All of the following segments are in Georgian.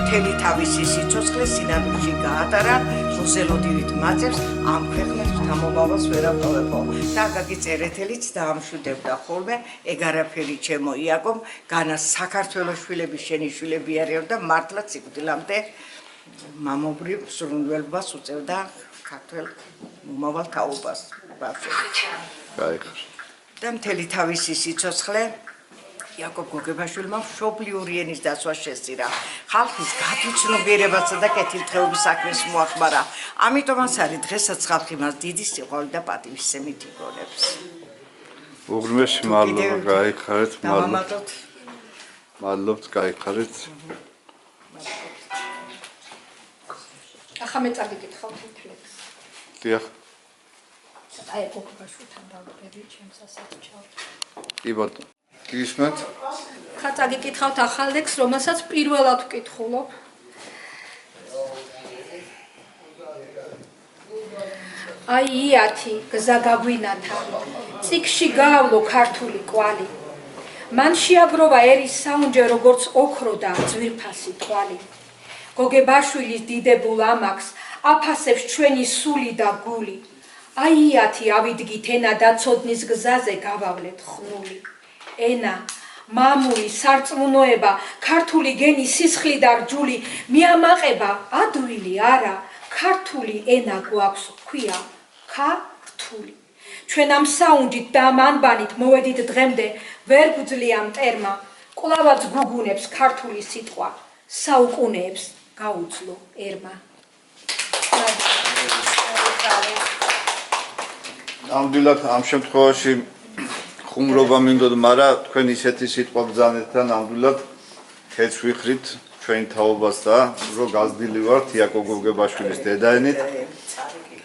მთელი თავისი სიცოცხლე სინამდვილეში გაატარა, ხოსელოდივით მაწევს ამ ქვეყნებს თამობავას ვერაფოვებო. და გაგიწერეთელიც დაამშვიდებდა ხოლმე, ეგ არაფერი ჩემო იაკობ, განა საქართველოს შვილები შენი შვილები არიან და მართლა სიკვდილამდე მამობრივ სრულველობას უწევდა ქართველ მომავალ თაობას. და მთელი თავისი სიცოცხლე იაკობ გოგებაშვილმა მშობლიური ენის დაცვა შესწირა. ხალხის გათვითცნობიერებასა და კეთილდღეობის საქმეს მოახმარა. ამიტომაც არის დღესაც ხალხი მას დიდი სიყვარული და პატივისცემით იგონებს. უღრმესი მადლობა, გაიხარეთ, დავამატოთ. მადლობთ, გაიხარეთ. ახლა მე წაგიკითხავთ ფლექს. დიახ. აი გოგებაშვილთან დავწერდი ჩემს ასაცჩალთ. კი ბატონო. გისმენთ? ხა წაგიკითხავთ ახალ ლექს, რომელსაც პირველად ვკითხულობ. აი იათი გზა გაგვინათა, წიგში გაავლო ქართული კვალი. მან შეაგროვა ერის საუნჯე, როგორც ოქრო და ძვირფასი თვალი. გოგებაშვილის დიდებულ ამაკს აფასებს ჩვენი სული და გული. აი იათი ავიდგით ენა დაცოდნის გზაზე გავავლეთ ხნული. ენა, მამული, სარწმუნოება, ქართული გენი, სისხლი და რჯული, მიამაყება ადვილი არა, ქართული ენა გვაქვს ქვია, ქართული. ჩვენ ამ საუნჯით და ამ ანბანით მოვედით დღემდე ვერ გვძლია მტერმა კვლავაც გუგუნებს ქართული სიტყვა საუკუნეებს გაუძლო ერმა ნამდვილად ამ შემთხვევაში ხუმრობა მინდოდა, მაგრამ თქვენ ისეთი სიტყვა ბრძანეთ და ნამდვილად ხეც ვიხრით ჩვენ თაობას და რომ გაზრდილი ვართ იაკობ გოგებაშვილის დედაენით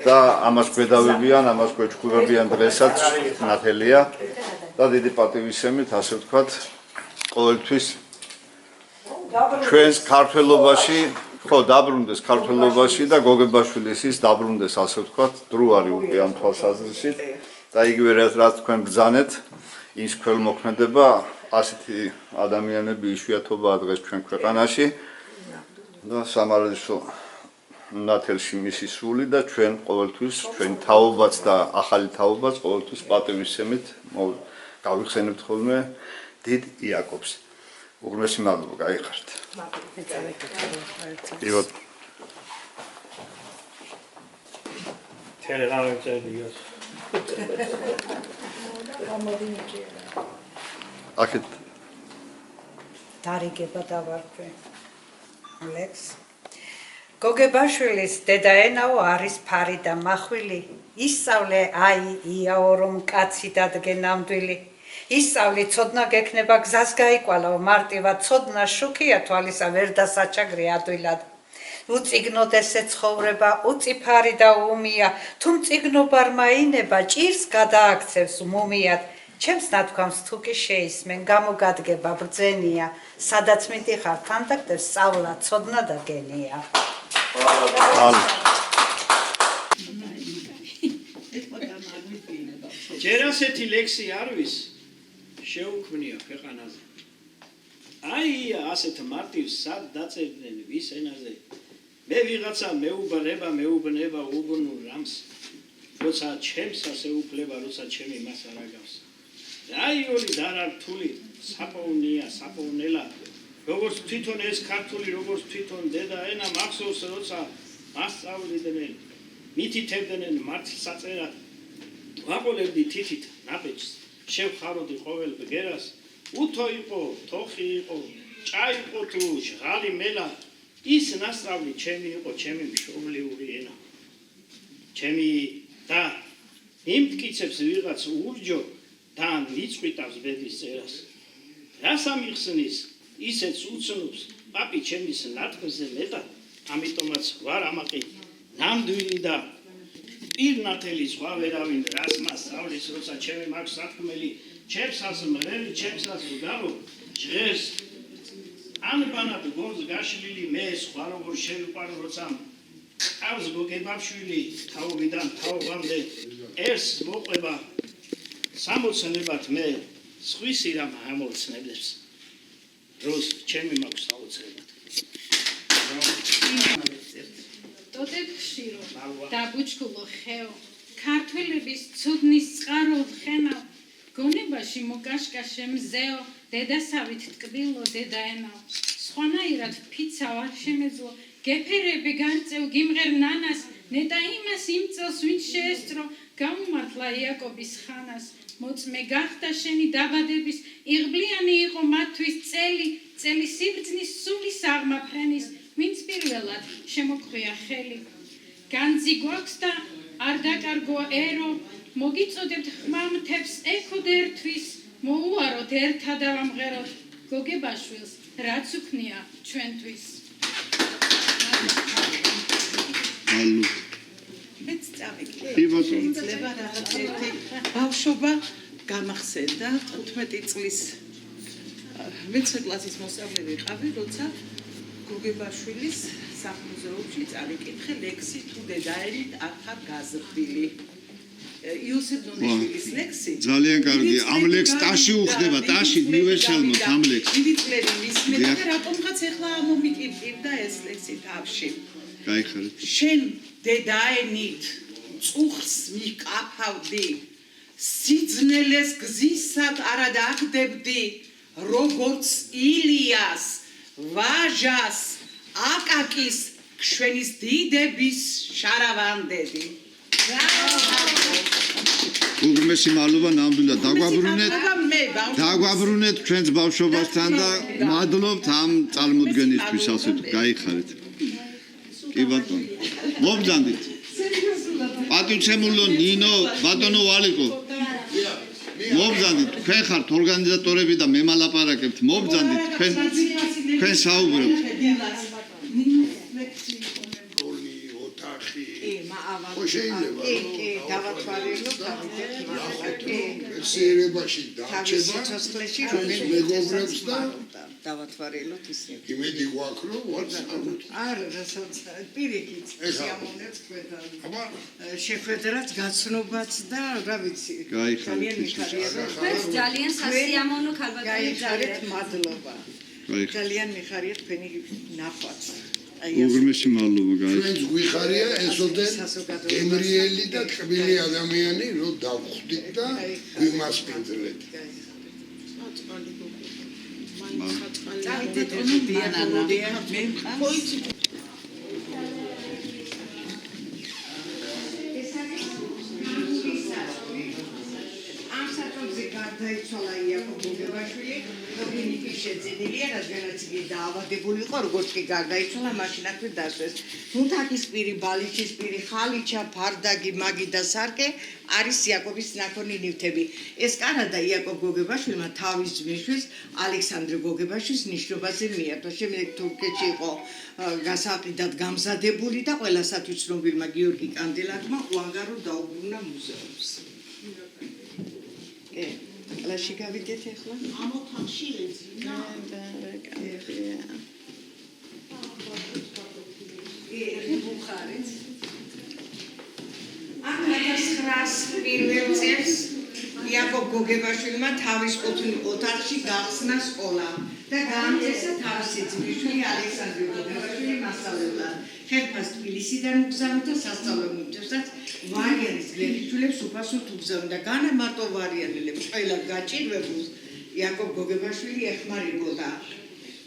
და ამას გვედავებიან, ამას გვეჩქურებიან დღესაც ნათელია და დიდი პატივისცემით, ასე ვთქვათ, ყოველთვის ჩვენს ქართველობაში, ხო, დაბრუნდეს ქართველობაში და გოგებაშვილის ის დაბრუნდეს, ასე ვთქვათ, დრო არის უკვე ამ თვალსაზრისით და იგივე რაც თქვენ ბრძანეთ, ის ქველმოქმედება, ასეთი ადამიანები იშვიათობაა დღეს ჩვენ ქვეყანაში და სამართლისო ნათელში მისი სული და ჩვენ ყოველთვის ჩვენ თაობაც და ახალი თაობაც ყოველთვის პატივისცემით გავიხსენებთ ხოლმე დიდ იაკობს. უღრმესი მადლობა, გაიხარეთ. მადლობა. თერე გამეწერდიოს. აქეთ დარიგება დავარქვე. ლექს. გოგებაშვილის დედაენაო არის ფარი და მახვილი. ისწავლე აი იაო რომ კაცი დადგე ნამდვილი. ისწავლი ცოდნა გექნება გზას გაიკვალაო მარტივად ცოდნა შუქია თვალისა ვერ დასაჩაგრე ადვილად. უწიგნოდ ესე ცხოვრება უწიფარი და უმია თუ მწიგნობარ მაინება ჭირს გადააქცევს მუმიად ჩემს ნათქვამს თუ კი შეისმენ გამოგადგება ბრძენია სადაც მიდიხარ თანდაგდებს სწავლა ცოდნა და გენია ჯერ ასეთი ლექსი არ ვის შეუქმნია ქვეყანაზე აი ასეთ მარტივს სად დაწერდნენ ვის ენაზე მე ვიღაცა მეუბნება უბნურ რამს როცა ჩემს ასე უფლება როცა ჩემი მას არ აგავს აი ორი დარართული საპოვნია საპოვნელა როგორც თვითონ ეს ქართული როგორც თვითონ დედაენა მახსოვს როცა მასწავლიდნენ მითითებდნენ მართლ საწერად ვაყოლებდი თითით ნაბეჭს შევხაროდი ყოველ ბგერას უთო იყო თოხი იყო ჭაი იყო თუ ჟღალი მელა ის ნასწავლი ჩემი იყო ჩემი მშობლიური ენა ჩემი და იმტკიცებს ვიღაც ურჯო და მიწვიტავს ბედის წერას რას ამიხსნის ისეც უცნობს პაპი ჩემის ნათქვამზე მეტად ამიტომაც ვარ ამაყი ნამდვილი და პირნათელი სხვა ვერავინ რას მასწავლის როცა ჩემი მაქვს სათქმელი ჩემსას მრელი ჩემსას ვგავო ჟღერს ანბანად გორს გაშლილი მე სხვა როგორ შევიყვარო როცა ყავს გოგებაშვილი თაობიდან თაობამდე ერთს მოყვება სამოცნებად მე სხვისი რამ ამოცნებს დროს ჩემი მაქვს საოცრებად ტოტე ხშირო დაბუჩქულო ხეო ქართველების ცუდნის წყარო ხენავ გონებაში მოკაშკაშე მზეო დედასავით ტკბილო დედაენაო სხვანაირად ფიცა არ შემეძლო გეფერები განწევ გიმღერ ნანას ნეტა იმას იმ წელს ვინც შეესწრო გამომართლა იაკობის ხანას მოწმე გახდა შენი დაბადების იღბლიანი იყო მათთვის წელი სიბრძნის სული საღმაფრენის ვინც პირველად შემოქვია ხელი განძი გვაქვს და არ დაკარგო ერო მოგიწოდებთ ხმამთებს ექოდ ერთვის მოუაროთ ერთად ავამღეროთ გოგებაშვილს რაც უქნია ჩვენთვის მეც წავიკე შეიძლება რაღაც ერთი ბავშვობა გამახსენდა 15 წლის მეცხრე კლასის მოსწავლე ვიყავი როცა გოგებაშვილის სამუზეუმში წავიკითხე ლექსი თუ დედაენით არ ხარ გაზრდილი იოსებ ნონიშვილის ლექსი ძალიან კარგი ამ ლექს ტაში უხდება ტაში მივეშალმოთ ამ ლექს დიდი წლები მისმენდა და რატომღაც ახლა მომიკითხებდა ეს ლექსი თავში გაიხარეთ შენ დედაენით წუხს მიკაფავდი სიძნელეს გზისად არად აგდებდი როგორც ილიას ვაჟას აკაკის ჩვენის დიდების შარავანდები უღმესი მადლობა ნამდვილად დაგვაბრუნეთ ჩვენს ბავშვობასთან და მადლობთ ამ წარმოდგენისთვის ასე თუ გაიხარეთ. კი ბატონო. მობრძანდით. პატივცემულო ნინო, ბატონო ვალიკო. მობრძანდით, თქვენ ხართ ორგანიზატორები და მე მალაპარაკებთ. მობრძანდით, თქვენ საუბრობთ. კი, დავათვალიეროთ, დავიდეთ მაგალითი. სიერებაში თავის დარჩება სიცოცხლეში მეგობრებს და დავათვალიეროთ ისინი. იმედი გვაქვს რომ ვაცნობთ. არა, რასაც პირიქით სიამოვნებს ხვედრა. აბა შეხვედრაც გაცნობაც და რა ვიცი. გაიხარეთ თქვენს ძალიან სასიამოვნო ქალბატონი გაიხარეთ, მადლობა. გაიხარეთ. ძალიან მიხარიათ თქვენი ნახვაც. უღმესი მადლობა გაიხარეთ. ჩვენს გვიხარია ესოდენ გემრიელი და ტკბილი ადამიანი რომ დავხვდით და გვიმასპინძლეთ. დავიდეთ დიაგნოზია მე ამ საწყობზე გარდაიცვალა იაკობ გოგებაშვილი, რობინიკი შეძენილია, რადგანაც იგი დაავადებული იყო, როგორც კი გარდაიცვალა, მაშინ აქვე დასვეს. ნუთაკის პირი, ბალიჩის პირი, ხალიჩა, ფარდაგი, მაგი და სარკე არის იაკობის ნაქონი ნივთები. ეს კანადა იაკობ გოგებაშვილმა თავის ძმისშვილს, ალექსანდრე გოგებაშვილს ნიშნობაზე მიართვა. შემდეგ თურქეთში იყო გასაყიდად გამზადებული და ყველასათვის ცნობილმა გიორგი კანდელაკმა უანგარო დაუბრუნა მუზეუმს. კლასში გავიდეთ ახლა? ამ ოთახში ეძინა. ბუხარიც. ამ 1900 პირველ წელს იაკობ გოგებაშვილმა თავის ოთახში გახსნა სკოლა და გაამწესა თავისი ძმისშვილი ალექსანდრე გოგებაშვილი მასწავლებლად. ხერხას თბილისიდან უგზავნიდა სასწავლო ნივთებსაც ვარიანის გლეხიშვილებს უფასოდ უგზავნიდა. განა მარტო ვარიანელებს ყველა გაჭირვებულს იაკობ გოგებაშვილი ეხმარებოდა.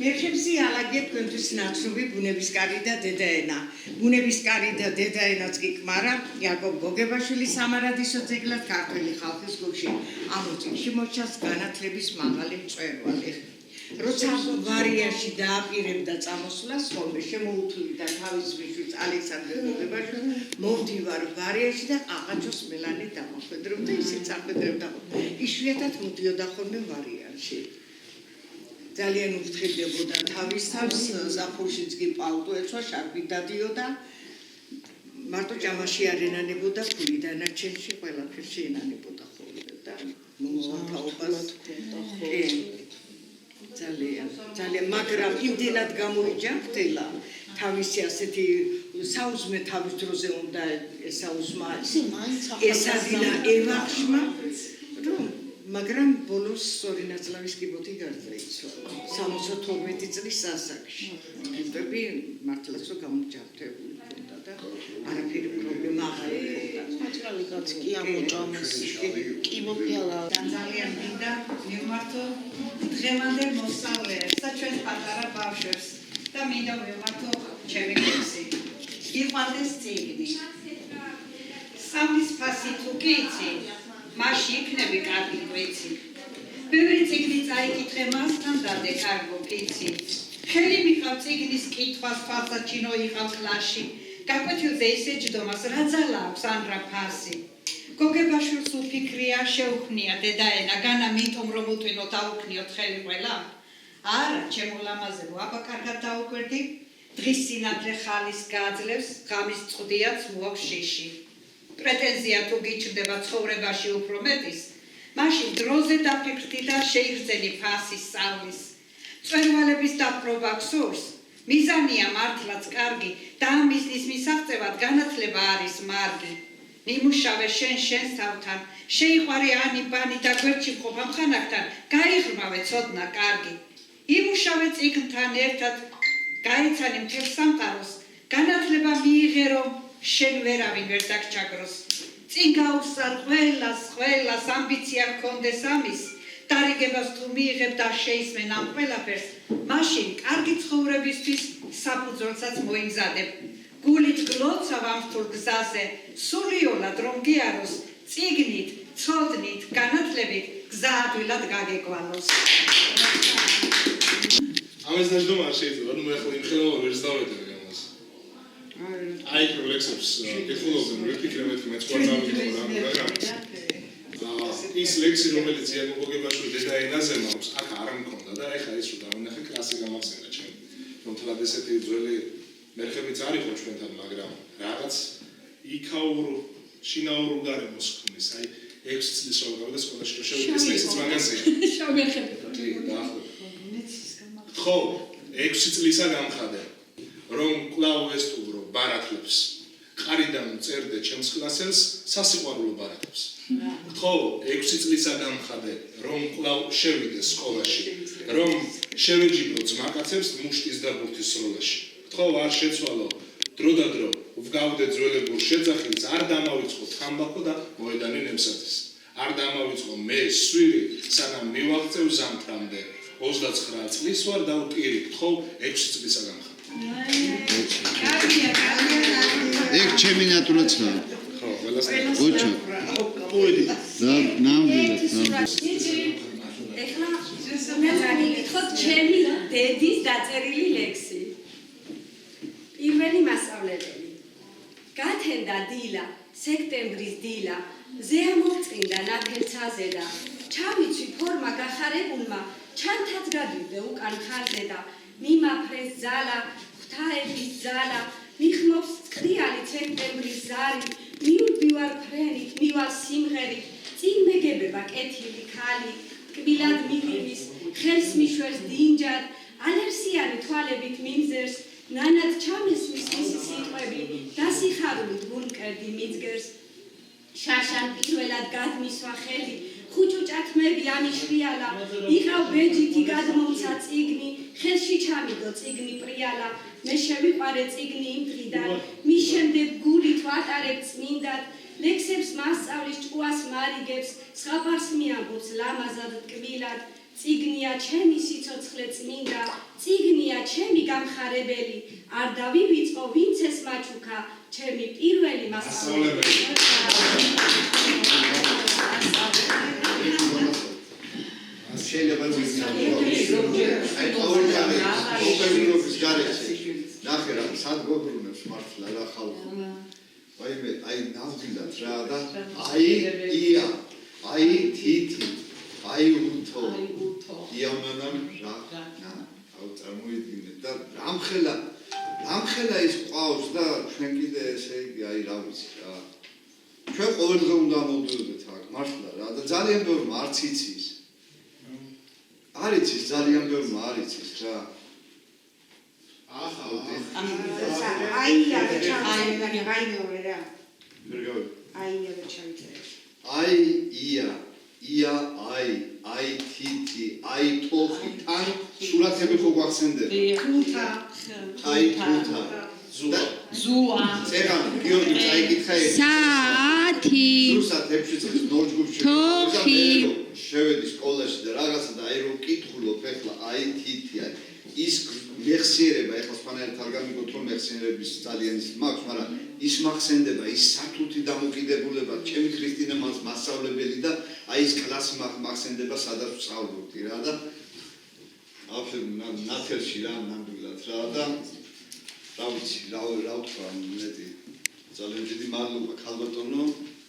მერხემსი ალაგია თქვენთვის ნაცნობი ბუნებისკარი და დედაენა. ბუნებისკარი და დედაენაც კი კმარა იაკობ გოგებაშვილის სამარადისო ძეგლად ქართული ხალხის გულში. ამ წიგნში მოჩანს განათლების მაღალი მწვერვალი. როცა ვარიაში დააპირებდა წამოსვლას, ხოლმე შემოუთვლიდა თავის ძმისშვილს ალექსანდრე გოგებაშვილს, მოვდივარ ვარიაში და ყაყაჩოს მელანი დამოხვედრებდა, ისიც ახვედრებდა. იშვიათად მოდიოდა ხოლმე ვარიაში. ძალიან უფრთხილდებოდა თავის თავს, ზაფხულშიც კი პალტო ეცვა, შარფი დადიოდა. მარტო ჭამაში არ ენანებოდა ფული, დანარჩენში ყველაფერში ენანებოდა ხოლმე და მომზადაობას ძალიან, მაგრამ იმდენად გამოიჯანმრთელა თავისი ასეთი საუზმე თავის დროზე უნდა ესაუზმა ესადილა ევახშმა, მაგრამ ბოლოს ორი ნაწლავის კიბოთი გარდაიცვალა 72 წლის ასაკში. ნივთები მართლაც რომ გამოჯანმრთებული ჰქონდა და არაფერი პრობლემა აღარ ჰქონდა. კი ამოჭამეს. კი მოფიალა. ძალიან მინდა მივმართო დღევანდელ მოსწავლეებს და ჩვენს პატარა ბავშვებს და მინდა მივმართო ჩემი კურსი. იყვანდეს წიგნი. სამის ფასი თუ კი იცი, მაშინ იქნები კარგი კვიცი. ბევრი წიგნი წაიკითხე მასთან დადე კარგო კიცი. ხელი მიყავ წიგნის კითხვას ფასაჩინო იყავ კლასში. გაკვეთილზე ისე ჯდომას რა ძალა აქვს ან რა ფასი. გოგებაშვილს უფიქრია შეუქმნია დედაენა, განა მითომ რომ უთვინოთ აუქმნიოთ ხელი ყველა? არა, ჩემო ლამაზებო, აბა კარგად დაუკვირდი. დღის სინათლე ხალის გააძლევს, ღამის წყდიაც მოაქვს შიში. პრეტენზია თუ გიჩნდება ცხოვრებაში უფრო მეტის, მაშინ დროზე დაფიქრდი და შეიგრძენი ფასის სწავლის. მწვერვალების დაპყრობა გსურს, მიზანია მართლაც კარგი და ამ მიზნის მისაღწევად განათლება არის მარგი. მიმუშავე შენს თავთან, შეიყვარე ანი-ბანი და გვერდში მყოფ ამ ხანაკთან, გაიღრმავე ცოდნა კარგი. იმუშავე წიგნთან ერთად, გაეცანი მთელ სამყაროს, განათლება მიიღე რომ შენ ვერავინ ვერ დაგჭაგროს. წინ გაუსწარ ყველას ამბიცია გქონდეს ამის, დარიგებას თუ მიიღებ და შეისმენ ამ ყველაფერს, მაშინ კარგი ცხოვრებისთვის საფუძველსაც მოიმზადებ. გულით გლოცავ ამ რთულ გზაზე, სულიოლად რომ გიაროს, წიგნით ცოდნით, განათლებით გზა ადვილად გაგეკვალოს. ამას დაждом არ შეიძლება, ну მე ახლა იმ ხელოვან ვერს დავედებ ამას. აი პროლექსებს ეხულობ ვიფიქრე მეთქი მეც ყოლა გამიგიხო რა, მაგრამ ის ლექსი რომელიც იაკობოგებაშვილი დედა ენაზე მაქვს, აქ არ მქონდა და ეხლა ის რომ დავინახე კლასი გამახსენდა ჩემი. რომ თლად ესეთი ძველი მერხებიც არ იყო ჩვენთან, მაგრამ რაღაც იქაურო შინაურო გარემოს ქონის, აი 6 წლის რო გავიდა სკოლაში რომ შევიდეს ლექსიც მაგაზია. შავმერხები. კი, დაახლოებით. ხო, 6 წლისა გამხადე, რომ კვლავ ვესტუმრო ბარათლებს. ყარიდან წერდე ჩემს კლასელს სასიყვარულო ბარათლებს. ხო, 6 წლისა გამხადე, რომ კვლავ შევიდე სკოლაში, რომ შევეჯიბრო ძმაკაცებს მუშტის და ბურთის სროლაში. ხო, არ შეცვალო დრო და დრო, ვგავდე ძველებურ შეძახილს, არ დამავიწყო თამბაქო და მოედანი ნემსათის. არ დამავიწყო მე სვირი, სანამ მივაღწევ ზამთრამდე. 29 წლის ვარ და ვტირი, ხო, 6 წლისა გამხადე. ეგ ჩემი ნატურაც რა. ხო, ყველას ოჩო. ყოიდი. და ნამდვილად. ეხლა მე წაგიკითხოთ ჩემი დედის დაწერილი ლექსი. პირველი მასწავლებელი. გათენდა დილა, სექტემბრის დილა, ზეამოვწყინდა ნათელცაზე და ჩავიცვი ფორმა გახარებულმა, ჩანთაც გადვიდე უკან ხარზე და მიმაფრეს ძალა, ღვთაების ძალა, მიხმობს წყრიალი სექტემბრის ზარი, მიუვდივარ ფრენით, მივალ სიმღერით, წინ მეგებება კეთილი ქალი, ტკბილად მივივის, ხელს მიშვერს დინჯად, ალერსიანი თვალებით მიმზერს, ნანად ჩამესვის მისი სიტყვები, დასიხარულით ვუნკერდი მიძგერს. შაშან პირველად გადმისვა ხელი, ხუჭუჭათმები ამიშვიალა, იყავ ბეჯითი გადმომცა წიგნი, ხელში ჩამიდო წიგნი პრიალა, მე შევიყვარე წიგნი იმ დღიდან, მის შემდეგ გულით ვატარებ წმინდად, ლექსებს მასწავლის ჭკუას მარიგებს, ზღაპარს მიამბობს ლამაზად ტკბილად, წიგნია ჩემი სიცოცხლე წმინდა, წიგნია ჩემი გამხარებელი, არ დავივიწყო ვინც ეს მაჩუქა, ჩემი პირველი მასწავლებელი. შეიძლება აი ყოველთვის გარეშე ნახე რა სად გობრუნებს მართლა რა ხალხო ვაიმე აი ნამდვილად რა და აი ია აი თითი აი უთო იამანამ რა აუ წარმოიდგინეთ და რამხელა ის ყავს და ჩვენ კიდე ესე იგი აი რა ვიცი რა ჩვენ ყოველდღე უნდა მოვდიოდეთ აქ მართლა რა და ძალიან ბევრი არც იცის არ იცის ძალიან ბევრი არ იცის რა ახლა აი ია აი თითი აი თოხი თან სურათები ხო გვახსენდება აი თუთა ზუა წერანი გიორგი წაიკითხა საათი ზუსტად 6 წლის ნორჯგუფში თოხი შევედი სკოლაში და რაღაცა და აი რომ კითხულობ ეხლა აი თითი ის მეხსიერება ეხლა სპანელით არ გამიგოთ რომ მეხსიერების ძალიან ის მაქვს მაგრამ ის მახსენდება ის სათუთი დამოკიდებულება ჩემი ქრისტინა მასწავლებელი და აი ის კლასი მახსენდება სადაც ვსწავლობდი რა და ნათელში რა ნამდვილად რა და რა ვიცი რა ვთქვა მეტი ძალიან დიდი მადლობა ქალბატონო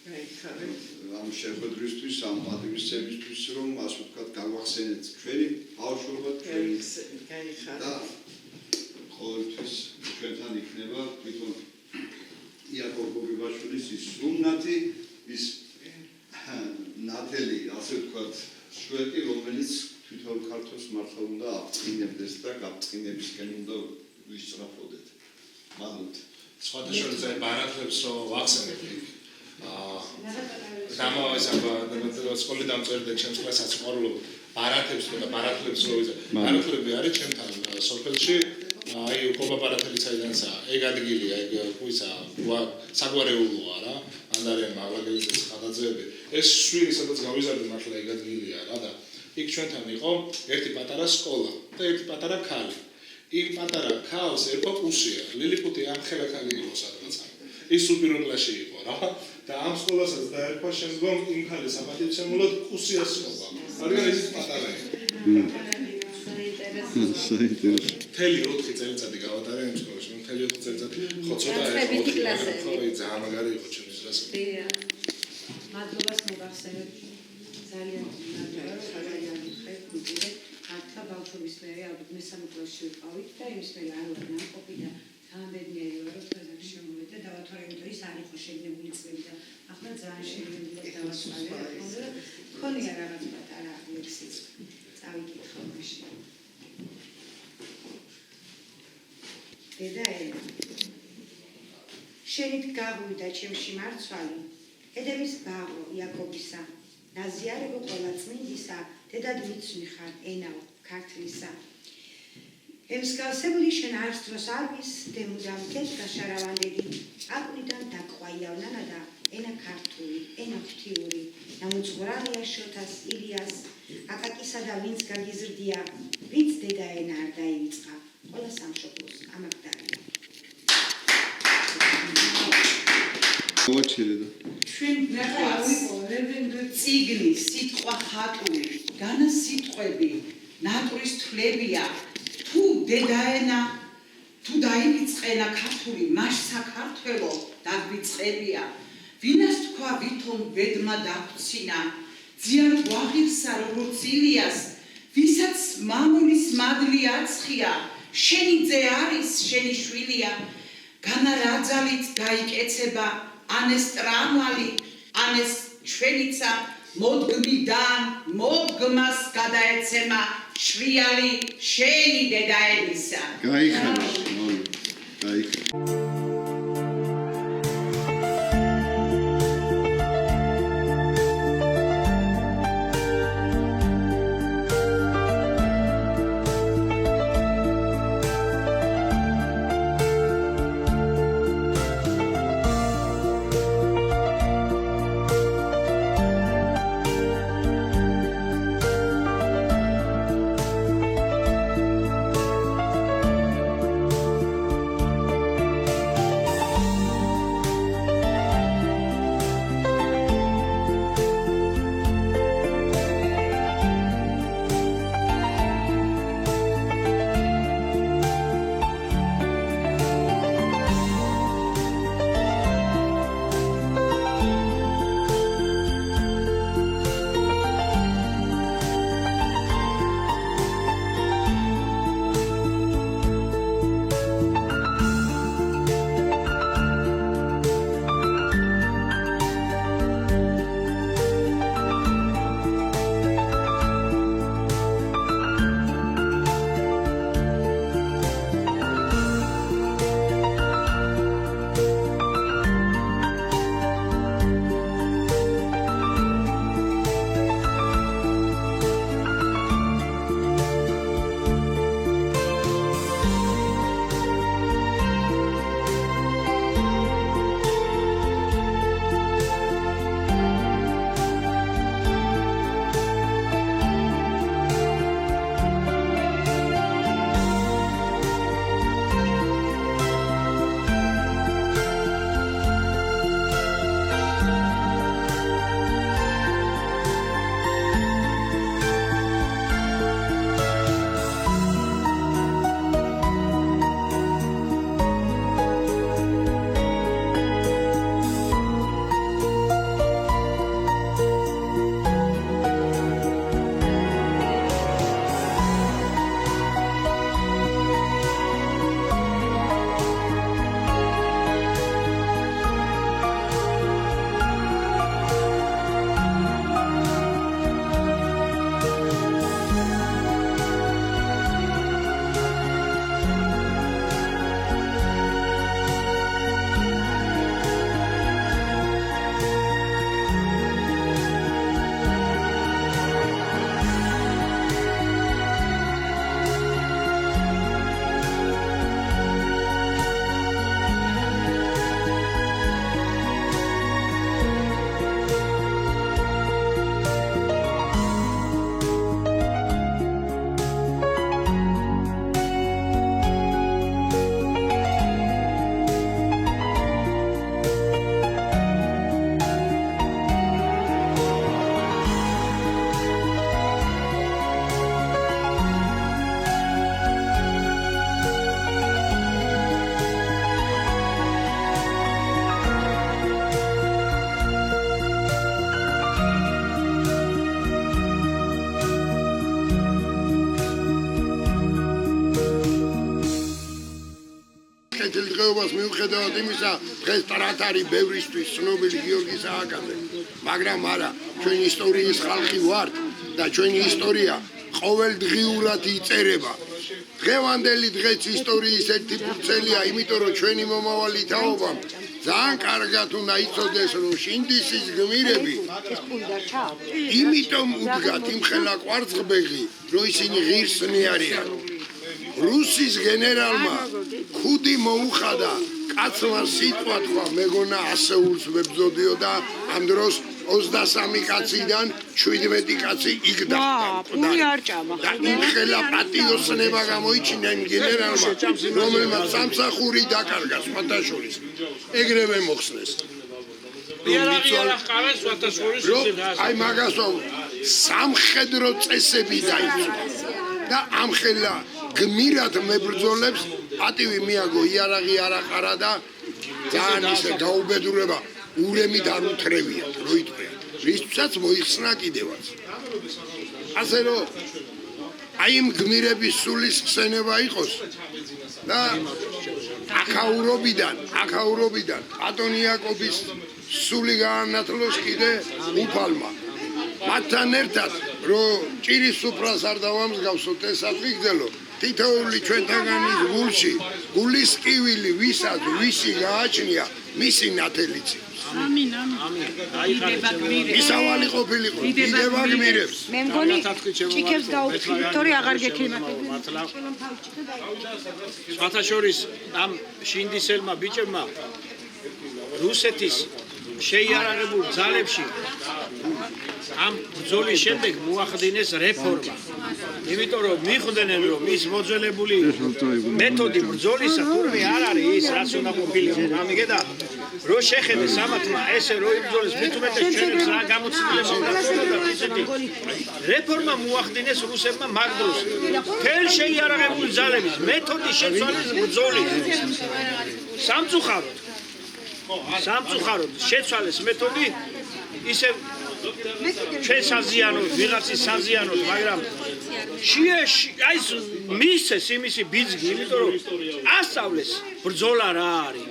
ამ შეხვედრისთვის ამ პატივისცემისთვის რომ ასე ვთქვათ გავახსენეთ ჩვენი ბავშვობა ჩვენი და ყოველთვის ჩვენთან იქნება თვითონ იაკობ გოგებაშვილის ის სუნათი ის ნათელი ასე ვთქვათ შვეტი რომელიც თვითონ ქართულს მართლა უნდა აღწყინებდეს და გაბწყინებისკენ უნდა ვისწრაფოდეთ მადლობთ სხვადასხვა ბარათლებს რო ვახსენებ დამავესაბა სკოლიდან წერდა ჩემს კლასს სიყვარულო ბარათებს და ბარათლებს რო ვიზა ბარათლები არის ჩემთან სოფელში აი უკობა ბარათელი საიდანსა ეგ ადგილია ეგ ვისა საგვარეულოა რა ანდარიან მაღლაგელის ხადაძეები ეს შვილი სადაც გავიზარდე მართლა ეგ ადგილია რა და იქ ჩვენთან იყო ერთი პატარა სკოლა და ერთი პატარა ქალი იმ პატარა ქალს ერქვა პუსია ლილიპუტი ამ ხელა ქალი იყო სადღაც ის სუპირო კლასში იყო რა და ამ სკოლასაც დაერქვა შემდგომ იმ ხალის აპატივცემულოდ კუსიასობა მაგრამ ეს პატარაა მთელი 4 წელიწადი გავატარე ამ სკოლაში მთელი 4 წელიწადი ხო ცოტა ხო ძალიან მაგარი იყო ჩემთვის რას მადლობას მოგახსენებ ძალიან ხართა ბავშვების მერე ალბათ მესამე კლასში ვიყავით და იმის მერე არ ვარ ნაყოფი და ძალიან ბედნიერი ვარ რომ თქვენ შემოვიდა და დავათვალე ის არ იყო შეგნებული წელი და ახლა ძალიან შეგნებულად დავასწავლე ქონია რაღაც პატარა ლექსიც წავიკითხო მაშინ დედაენა შენით გავუვიდა ჩემში მარცვალი ედემის ბაღო იაკობისა ნაზიარებო ყველა წმინდისა დედად მიცვნი ხარ ენაო ქართლისა ემსგავსებული შენ არც დროს არ ვის დემუდამ კეთ გაშარავანდები აკვნიდან დაკყვაიავ ნანადა ენა ქართული ენა ღვთიური ნამოწყურალია შოთას ილიას აკაკისა და ვინც გაგიზრდია ვინც დედაენა არ დაივიწყა ყველა სამშობლოს ამაგდარია მოაჩერდა ჩვენ წიგნი სიტყვა ხატული განა სიტყვები ნატურის თვლებია თუ დედაენა თუ დაივიწყენა ქართული მაშ საქართველო დაგვიწყებია ვინას თქვა ვითომ ბედმა დაგცინა ძიარ გვაღირსა როგორც ილიას ვისაც მამულის მადლი აცხია შენი ძე არის შენი შვილია განა რაძალით გაიკეცება ანეს ტრამვალი ანეს ჩვენიცა მოდგმიდან მოდგმას გადაეცემა შვიალი შენი დედაენისა გაიხარა გაიხარა მოღვაწეობას მიუხედავად იმისა, დღეს ტრათარი ბევრისთვის ცნობილი გიორგი სააკაძე, მაგრამ არა, ჩვენი ისტორიის ხალხი ვართ და ჩვენი ისტორია ყოველდღიურად იწერება. დღევანდელი დღეც ისტორიის ერთი ფურცელია, იმიტომ რომ ჩვენი მომავალი თაობამ ძალიან კარგად უნდა იცოდეს, რომ შინდისის გმირები იმიტომ უდგათ იმხელა კვარცხლბეღი, რომ ისინი ღირსნი არიან. რუსის გენერალმა ქუდი მოუხადა, კაცმა სიტყვა თქვა, მეგონა ასეულს ვებრძოდიოდა, ამ დროს 23 კაციდან 17 კაცი იქ დაჰყავდა. და იმხელა პატიოსნება გამოიჩინა იმ გენერალმა, რომელმაც სამსახური დაკარგა სხვათა შორის. ეგრევე მოხსნეს. აი მაგასო სამხედრო წესები დაიწყო და ამხელა გმირად მებრძოლებს პატივი მიაგო, იარაღი არ აყარა და ძალიან ისე გაუბედურება, ურემი დაუთრევიათ, რო იტყვია. რისთვისაც მოიხსნა კიდევაც. ასე რომ აი იმ გმირების სულის ხსენება იყოს და აქაურობიდან ბატონ იაკობის სული გაანათლოს კიდე უფალმა. მათთან ერთად, რომ ჭირის სუფრას არ დავამსგავსოთ ეს ადგილო, თითოეული ჩვენთაგანის გულში, გულის კივილი, ვისაც ვისი გააჩნია, მისი ნათელიც. ამინ, ამინ. ისავალი ყოფილიყო, დიდება გმირებს. მე მგონი ჭიქებს გაუთხრი, თორე აღარ გექნება. სხვათა შორის ამ შინდისელმა ბიჭებმა რუსეთის შეიარაღებულ ძალებში ამ ბრძოლის შემდეგ მოახდინეს რეფორმა. იმიტომ რომ მიხვდნენ რომ ის მოძველებული მეთოდი ბრძოლისა თურმე არ არის ის რაც უნდა ყოფილიყო. ამიგედა რო შეხედეს ამათმა ესე რო იბრძოლეს მithumetes ჩვენებს რა გამოცდილება უნდა ქონოდა ისეთი რეფორმა მოახდინეს რუსებმა მაგ დროს. თელ შეიარაღებული ძალების მეთოდი შეცვალეს ბრძოლის სამწუხაროდ შეცვალეს მეთოდი ისე ჩვენ საზიანოდ, ვიღაცის საზიანოდ, მაგრამ აი მისცეს იმისი ბიძგი, იმიტომ რომ ასწავლეს ბრძოლა რა არის.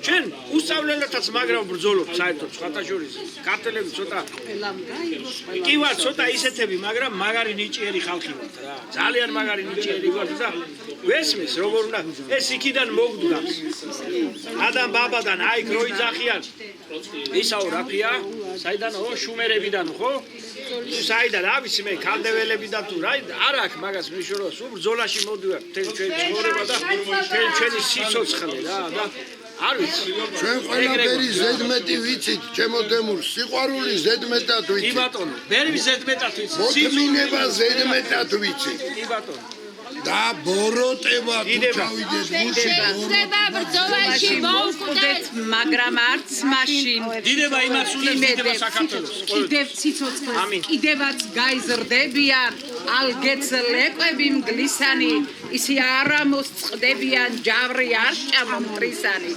ჩვენ უსწავლელათაც მაგრამ ბრძოლობთ საერთოდ სხვათა შორის. ქართველები ცოტა კი ვარ ცოტა ისეთები, მაგრამ მაგარი ნიჭიერი ხალხი ვართ რა. ძალიან მაგარი ნიჭიერი ვართ და ვესმის როგორ უნდა ეს იქიდან მოგდგას. ადამ ბაბადან აი რო იძახიან. ისაო რაფია? საიდანო შუმერებიდან ხო? თუ საიდან ავიცი მე ქალდეველებიდან თუ რა არ აქვს მაგას მნიშვნელობა. სულ ბრძოლაში მოდივარ თელ ჩვენი ცხოვრება და თელ ჩვენი სიცოცხლე რა და არ ვიცი. ჩვენ ყველაფერი ზედმეტი ვიცით, ჩემო თემურ, სიყვარული ზედმეტად ვიცით. კი ბატონო, ბერმი ზედმეტად ვიცით. მოთმინება ზედმეტად ვიცით. კი ბატონო. და ბოროტება თუ ჩავიდეთ გულში ხდება ბრძოლაში მოუკვდეთ, მაგრამ არც მაშინ. დიდება იმას უნდებს დიდება საქართველოს. კიდევ სიცოცხლეს, კიდევაც გაიზრდებიან, ალგეც ლეკვები მგლისანი, ისე არა მოსწყდებიან, ჯავრი არ ჭამო მტრისანი.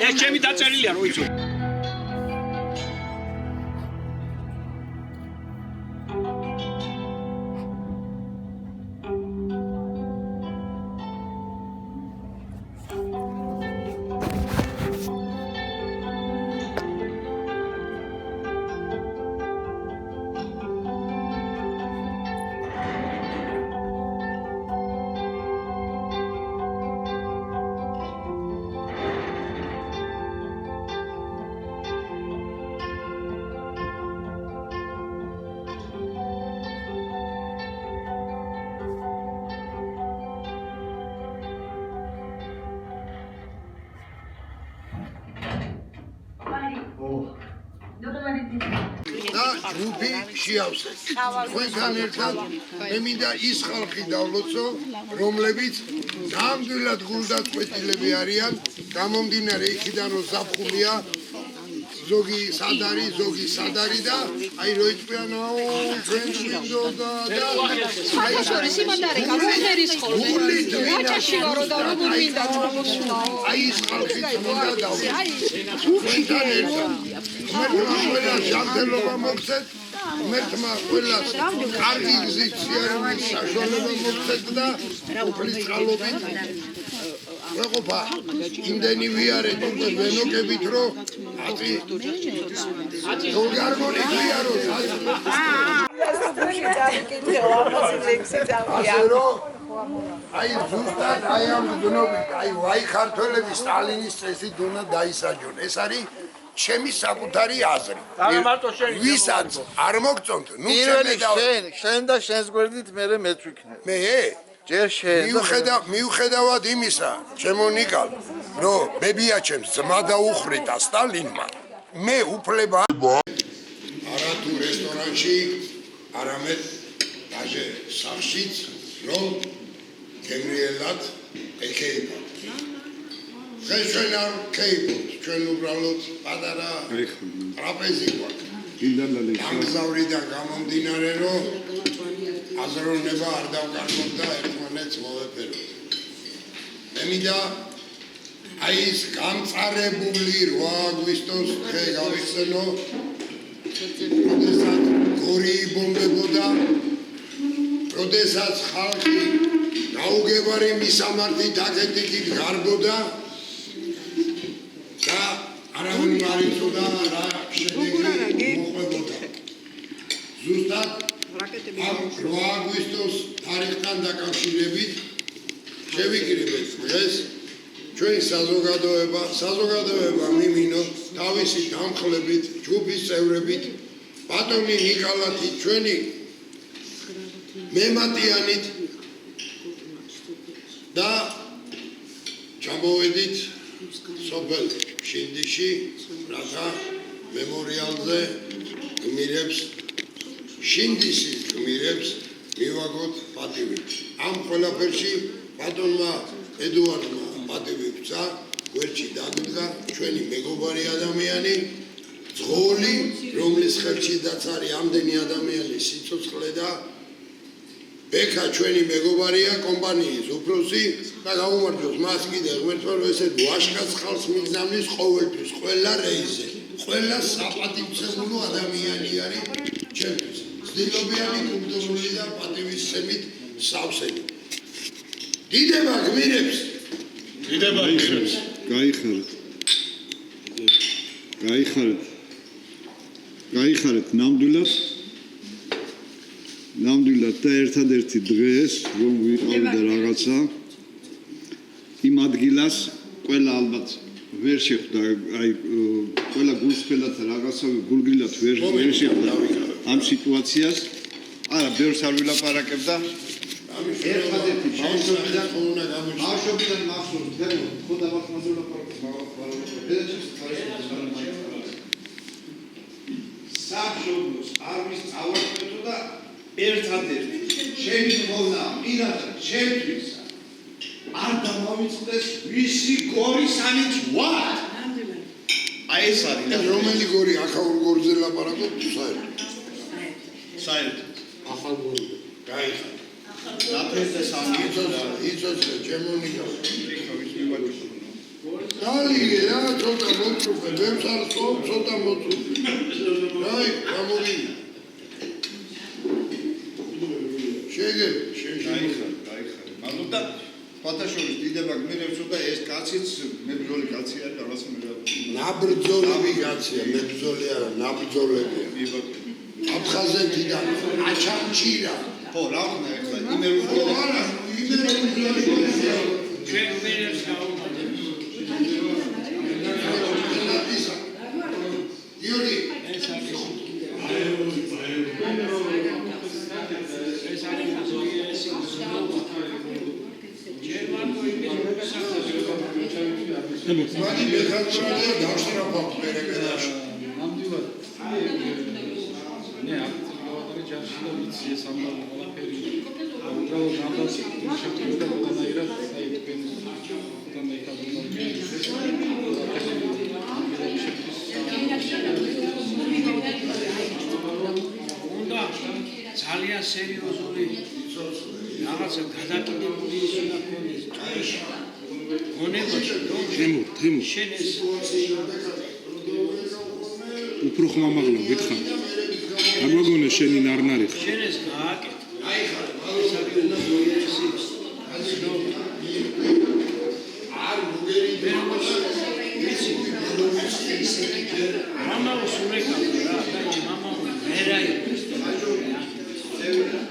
ეს ჩემი დაწერილია რო იცი. და ჯგუფი შეავსეს. თქვენთან ერთად მე მინდა ის ხალხი დავლოცო, რომლებიც ნამდვილად გულდაწყვეტილები არიან, გამომდინარე იქიდან რომ ზაფხულია, ზოგი სადარი, ზოგი სადარი და აი რო იწვიან ჩვენ მინდოდა და აი შორის იმანდარე გამოდერის ხოლმე გაჭაში ვარო და როგორ მინდა ჩამოსულაო აი ის ხალხი მინდა დავლოცო. აი ჯგუფიდან ერთად მე ყველა ჟანრობა მოგცეთ ღმერთმა ყველას კარგი გზით სიარულის საშუალება მოგცეთ და უფლის წყალობით ვეყოფა იმდენი ვიარეთ უკვე ვენოკებით რომ აწი გორგარგონი ვიაროთ აი ზუსტად აი ამ დნობით აი ვაი ქართველების სტალინის წესით უნდა დაისაჯონ ეს არის ჩემი საკუთარი აზრი ვისაც არ მოგწონთ ნუ შენ და შენს გვერდით მე მეც ვიქნებ მე ჯერ შენ მიუხედავად იმისა ჩემო ნიკალ რომ ბებია ჩემს ძმა დაუხრიტა სტალინმა მე უფლება არა თუ რესტორანში არამედ დაჟე სახშიც რომ გემრიელად ეკეიბოთ დღეს ჩვენ არ ვქეიბოთ ჩვენ უბრალოდ პატარა ტრაპეზი გვაქვს ამგზავრიდან გამომდინარე რომ აზროვნება არ დავკარგოთ და ერთმანეთს მოვეფეროთ მე მინდა აი ეს გამწარებული 8 აგვისტოს დღე გავიხსენო როდესაც გორი იბომბებოდა როდესაც ხალხი გაუგებარი მისამართით აკეთით გარბოდა და არავინ არ იცოდა რა შედეგი მოხდებოდა ზუსტად ამ 8 აგვისტოს თარიღთან დაკავშირებით შევიკრიბეთ დღეს ჩვენი საზოგადოება მიმინო თავისი დამხლებით ჯგუფის წევრებით ბატონი ნიკალათი ჩვენი მემატიანით და ჩამოვედით სოფელ შინდიში რათა მემორიალზე გმირებს შინდისის გმირებს მივაგოთ პატივი ამ ყველაფერში ბატონმა ედუარდმა პატივი ვცა გვერდში დაგვიდგა ჩვენი მეგობარი ადამიანი ძღოლი რომლის ხელშიდაც არის ამდენი ადამიანის სიცოცხლე და ბექა ჩვენი მეგობარია კომპანიის უფროსი და გაუმართლოს მას კიდე ღმერთმა რომ ესეთ ვაშკაც ხალხს მიგზავნის ყოველთვის ყველა რეისზე ყველა საპატივცემულო ადამიანი არის ჩემთვის ძილობიანი კულტურული და პატივისცემით სავსები დიდება გმირებს გაიხარეთ ნამდვილად და ერთადერთი დღეს რომ ვიყავდა რაღაცა იმ ადგილას ყველა ალბათ ვერ შეხვდა აი ყველა გულსფელად რაღაცა გულგრილად ვერ შეხვდა ამ სიტუაციას არა ბევრს არ ვილაპარაკებდა ერთადერთი ბავშვობიდან მახსოვს თემო ხოდა მახსოვს საბჭოს არ ვისწავლეთ და ერთადერთი ჩემი მოვნა პირადად ჩემთვის არ დამოვიწყდეს ვისი გორი სამიც ვარ აი ეს არის რომელი გორი ახალ გორზე ლაპარაკობ თუ საერთოდ ახალ გორი გაიხარ ნაფერზე იცოცხლე ჩემო ნიკა დალიგე რა ცოტა მოწუხე ბევრს არ სწორ ცოტა მოწუხე რაი გამოვიდა გაიხარ მაგრამ და ფათაშორის დიდება გმირებს და ეს კაციც მებრძოლი კაცი არის რაღაცა ნაბრძოლები კაცია მებრძოლი არა ნაბრძოლებია აფხაზეთიდან აჩამჩირა ხო რა უნდა ეხლა იმერული არა იმერული ჩვენ მერებს იორი მარი მეხანშალია დავშრაფავ პერეგერაში ნამდვილად ნე აქტივადარი ჯარში და ვიცი ეს ამბავი ყველაფერი უბრალოდ ამბავს შეგვიძლია ყველანაირად აი თქვენ უნდა ძალიან სერიოზული რაღაცა გადაკიდებული ის უნდა ქონდეს ტყეში მონებაში რომ შენ ეს უფრო ხმამაღლა გითხარ გამოგონე შენი ნარნარი. შენ ეს გააკეთე. არ მოგერი მამა უსურეკა რა და მამა მერაი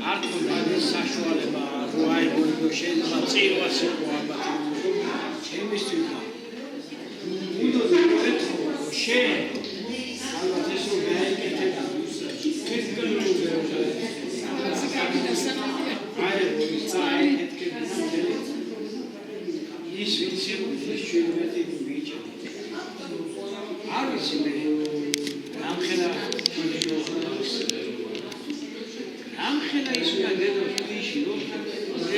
არ თქონდა საშუალება რო აიღო შეიძლება წირვას იყო ალბათ ჩემისთვის შენ ალბათ ეს რო გაიგეთე ის ვიცი შეიძლება ვიჭი არ ვიცი მე ამხელა ის მაგედო ფიში რო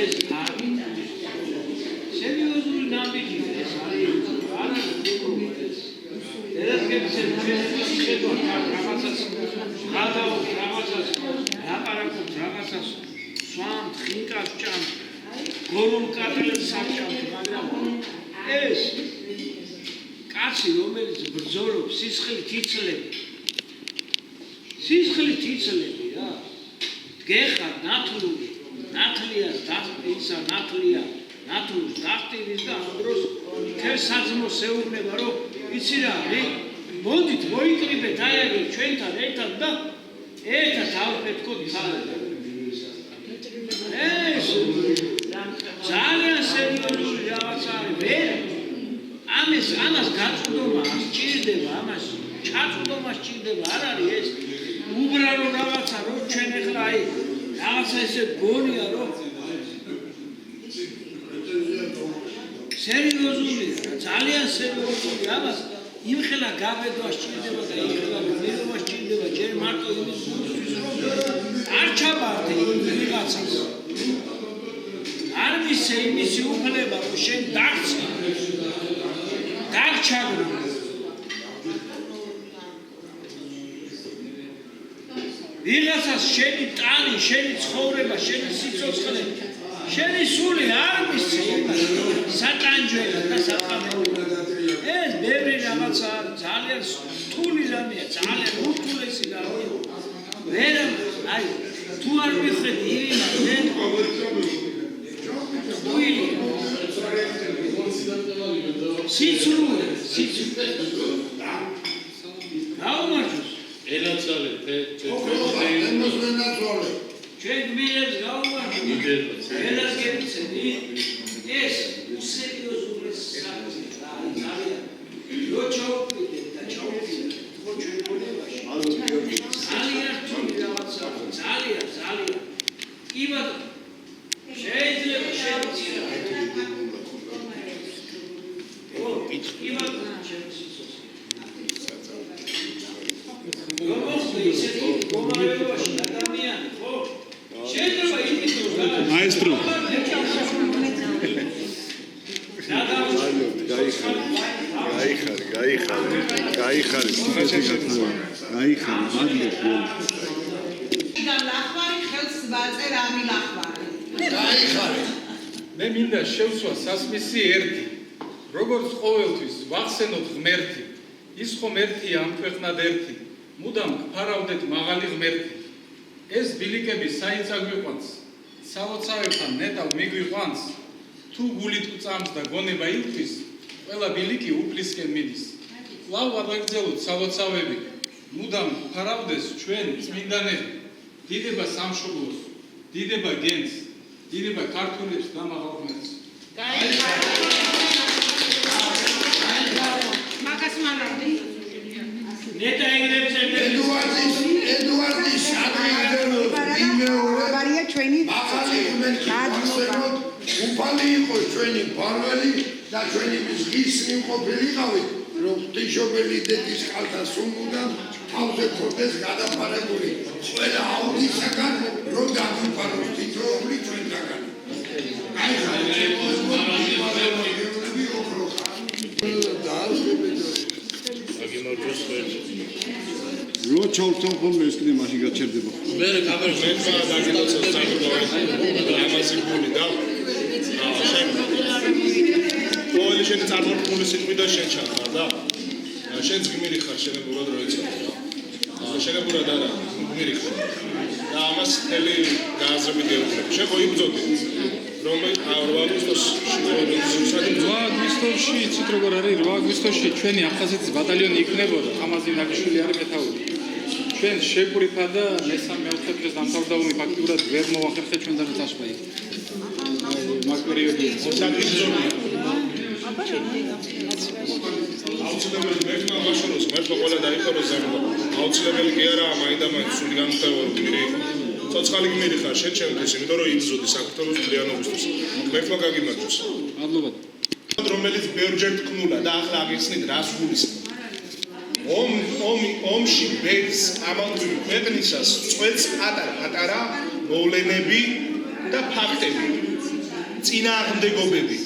ეს არის სერიოზული ნაბიჯი ეს არის არა ეს ხედვა რაღაცას რაღაცას ლაპარაკობ რაღაცას სვამ ხინკას ჭამ გორულ კაპელებს საჭამთ მაგრამ ეს კაცი რომელიც ბრძოლობს სისხლით იცლები რა გეხარ ნათლული ნათლია ისა ნათლია ნათლუს დახტივის და ამ დროს თელ საძმოს ეუბნება რომ იცი რა არის მოდით მოიკრიბეთ აი ეგ ჩვენთან ერთად და ერთად ავფეთქოთ თალები ეს ძალიან სერიოზული რაღაცა არის მე ამას გაწვდომა სჭირდება ამას ჩაწვდომა სჭირდება არ არის ეს უბრალო რაღაცა რომ ჩვენ ახლა აი რაღაცა ესე გონია რომ სერიოზული ძალიან სერიოზული ამას იმხელა გაბედვა სჭირდება და იმხელა გმირობა სჭირდება ჯერ მარტო იმის რომ არ ჩაბარდე ვიღაცას არ მისცე იმისი უფლება რომ შენ დაგჩაგრო ვიღაცას შენი ტანი, შენი ცხოვრება, შენი სიცოცხლე, შენი სული არ მისცე სატანჯველა და სატანჯველა. ეს ბევრი რაღაცა ძალიან რთული რამეა, ძალიან ურთულესი რამეა. ვერ აი თუ არ მიხვედი ირინა, ვერ უილი. სიცრუე. გაუმარჯოს. ელაცალე ჩვენ გმირებს გაუმარჯოთ. ელას გეცედი ეს სერიოზული საკითხი ძალიან რო ჩაუყიდეთ და ჩაუყიდეთ ხო ჩვენ გონებაში ძალიან რთული რაღაცა ძალიან იბად შეიძლება შეიცია ო იბად Maestro. მე მინდა შევსვა სასმისი ერთი როგორც ყოველთვის ვახსენოთ ღმერთი ის ხომ ერთია ამ ქვეყნად ერთი მუდამ გფარავდეთ მაღალი ღმერთი ეს ბილიკები საინცა გვიყვანს სალოცავებთან ნეტავ მიგვიყვანს თუ გულით გწამს და გონება ირთვის ყველა ბილიკი უფლისკენ მიდის კვლავ აღგრძელოთ სალოცავები მუდამ გფარავდეს ჩვენ წმინდანები დიდება სამშობლოს დიდება გენს დიდება ქართულებს და მაღალ ღმერთს მაგას მანავდი ნეტა ეგრებს ედუარდის შადრიგდელოს ბარია ჩვენი მაღალი ღმერთი უფალი იყო ჩვენი ბარველი და ჩვენი მის მიმყოფილიყავით რომ ღვთისმშობელი დედის ხალხა სულმუდამ თავზე ქორდეს გადაფარებული ყველა აუზისაგან რომ დაგიფაროს თითოეული ჩვენთაგან აი რო ჩავრთონ ხოლმე ეს კიდე მაშინ გაჩერდება მე კამერა მეცვა დაგილოცოს წარმოგვიდგა ამასი გული და შენ ყოველი შენი წარმოქმნილი სიტყვიდან შენ ჩახარ და შენც გმირი ხარ შენებურად რო იცოდი რა შეგებურად არა მირიქო და ამას მთელი გააზრებით გეუბნები შენ ხო იბრძოდი რომ 8 აგვისტოში იცით როგორ არის 8 აგვისტოში ჩვენი აფხაზეთის ბატალიონი იქნებოდა ხამაზი ნაგიშვილი არის მეთაური ჩვენ შეგვიფა და მე-4 დღეს დამთავრდა ომი ფაქტურად ვერ მოახერხეთ ჩვენ და წასვლა იქ მაგ პერიოდში აუცილებელი მერტმა მაშოროს მერტმა ყველა დაიხაროს ზემო აუცილებელი კი არა მაინდა-მაინც სული გამტევრო მირიქო ცოცხალი გმირი ხარ შენ ჩემთვის იმიტომ რომ იბრძოდი საქართველოს მდიანობისთვის მერტმა გაგიმარჯოს მადლობად რომელიც ბევრჯერ თქმულა და ახლა აგიხსნით რას გულისხმობ ომში ბედს ამავდროულად ქვეყნისას წვეთს პატარა მოვლენები და ფაქტები წინააღმდეგობები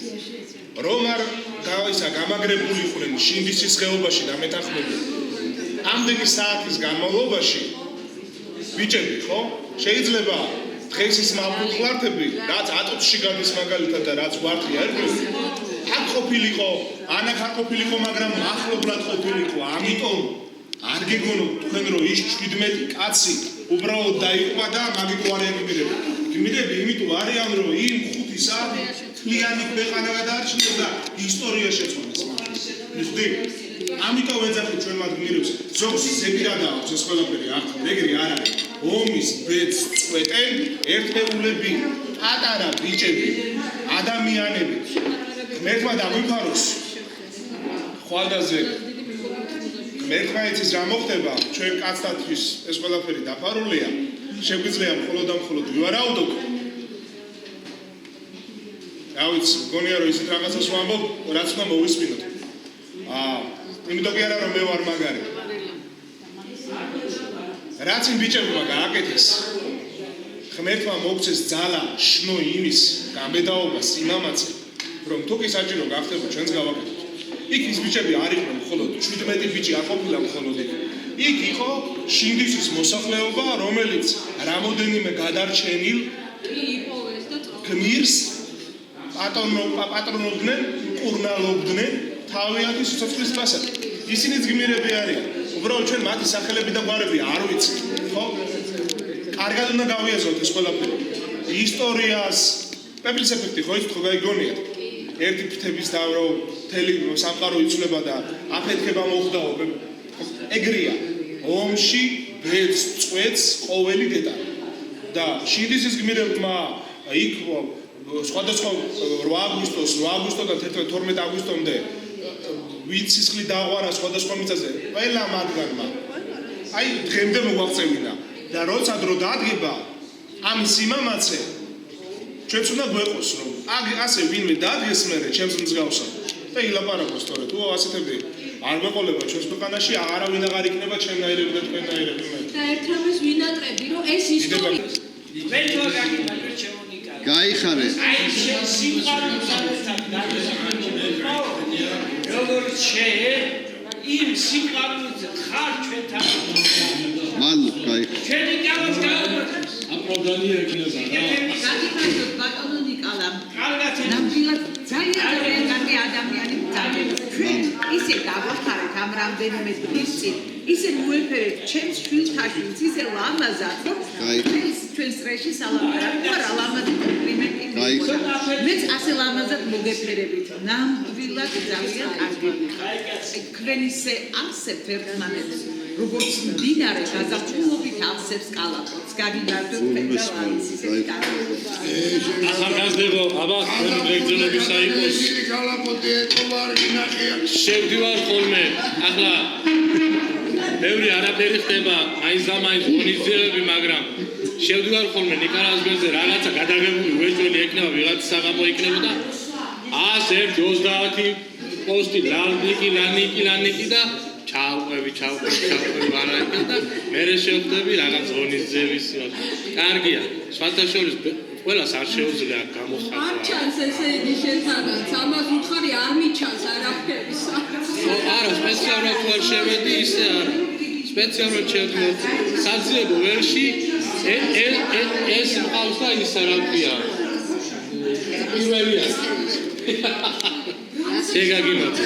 რომ არ გამაგრებული იყვნენ შინდისის ხეობაში და მეთანხმები ამდენი საათის განმავლობაში ბიჭები ხო შეიძლება დღეს ის მამხლართები რაც ატოცში გადის მაგალითად და რაც ვარტი არის აქ ყოფილიყო ანახ არ ყოფილიყო მაგრამ ახლობლად ყოფილიყო ამიტომ არ გეგონოთ თქვენ რომ ის 17 კაცი უბრალოდ დაიყვა და მაგით არ გმირები იმიტომ არიან რომ იმ 5 საათი თლიანი ქვეყანა გადაარჩინეს და ისტორია შეცვალეს ისდი ამიტომ ეძახით ჩვენ მათ გმირებს ზოგს ზეპირადა აქვს ეს ყველაფერი ახლა ეგრე არ არის ომის ბედს წვეტენ ერთეულები პატარა ბიჭები ადამიანები მერტმა დაგვიფაროს ხვალდაზე მერტმა იცის რა მოხდება ჩვენ კაცთათვის ეს ყველაფერი დაფარულია შეგვიძლია მხოლოდ და მხოლოდ ვივარაუდოთ რა ვიცი მგონია რომ ისეთ რაღაცას ვამბობ რაც უნდა მოვისმინოთ იმიტომ კი არა რომ მე ვარ მაგარი რაც იმ ბიჭებმა გააკეთეს ღმერთმა მოგცეს ძალა შნო იმის გამბედაობა სიმამაცე რომ თუ კი საჭირო გახდება ჩვენს გავაკეთოთ იქ ის ბიჭები არ იყვნენ მხოლოდ 17 ბიჭი არ ყოფილა მხოლოდ იქ იყო შინდისის მოსახლეობა რომელიც რამოდენიმე გადარჩენილ გმირს პატრონობდნენ კურნალობდნენ თავიანთი სიცოცხლის პასად ისინიც გმირები არიან უბრალოდ ჩვენ მათი სახელები და გვარები არ ვიცით ხო კარგად უნდა გავიაზროთ ეს ყველაფერი ისტორიას პეპლის ეფექტი ხო იცით ხო გაიგონიათ ერთი ფრთების დავრო მთელი სამყარო იცვლება და აფეთქება მოხდაო ეგრეა ომში ბედს წვეთს ყოველი დეტალი და შინდისის გმირებმა იქ სხვადასხვა 8 აგვისტოდან 12 აგვისტომდე ვინც სისხლი დაღვარა სხვადასხვა მიწაზე ყველა მათგანმა აი დღემდე მოგვაღწევინა და როცა დრო დადგება ამ სიმამაცე ჩვენც უნდა გვეყოს რომ ასე ვინმე დადგეს მერე ჩემს მსგავსად და ილაპარაკოს თორე თუ ასეთები არ გვეყოლება ჩვენს ქვეყანაში არავინ აღარ იქნება ჩემნაირები და თქვენნაირები და ერთ რამეს ვინატრები რომ ეს ისტორია მერტმა გაგიმარჯოს ჩემონიკა გაიხარე აი შენ სიმყაროს ამასთან როგორც შენ იმ სიმყაროს ხარ ჩვენთან მადლობ გაიხარე ჩვენი კალას გაუმართეს აპროგრამია იქნება გაგიმარჯოთ ბატონო ნიკალა კარგად ნამდვილად ძალიან კარგი ადამიანი ძალიან ჩვენ ისე დავახარეთ ამ რამდენიმე დღის წინ ისე მოეფერეთ ჩემს შვილთაშვილს ისე ლამაზად რომ ჩვენ სტრესში სალამარაკო რა ლამაზი კომპლიმენტი მეც ასე ლამაზად მოგეფერებით ნამდვილად ძალიან კარგი თქვენ ისე ასეთ ერთმანეთს როგორც მდინარე გაზაფხულობით ავსებს კალაპოტს გაგიმარჯოთ ფედერალის ისე კარგი ახალგაზრდებო აბა თქვენ მეგზელობის აიყოს კალაპოტი ეთოვარ გინახია შევდივარ ხოლმე ახლა ბევრი არაფერი ხდება მაინც და მაინც ღონისძიებები მაგრამ შევდივარ ხოლმე ნიკარას გვერდზე რაღაცა გადაღებული უეჭველი ექნება ვიღაც საღამო იქნება და 120 პოსტი ლანიკი და ჩავყვევი ვარაიკა და მერე შევხვდები რაღაც ღონისძიების კარგია სხვათა შორის ყველას არ შეუძლია გამოხატვა არ ჩანს ესე იგი შენთანაც ამას უთხარი არ მიჩანს არაფერი არა სპეციალურად თუ არ შევედი ისე არა სპეციალურად შევედი საძიებო ველში ეს მყავს და ის რა ქვია პირველია შეგაგიმოწე.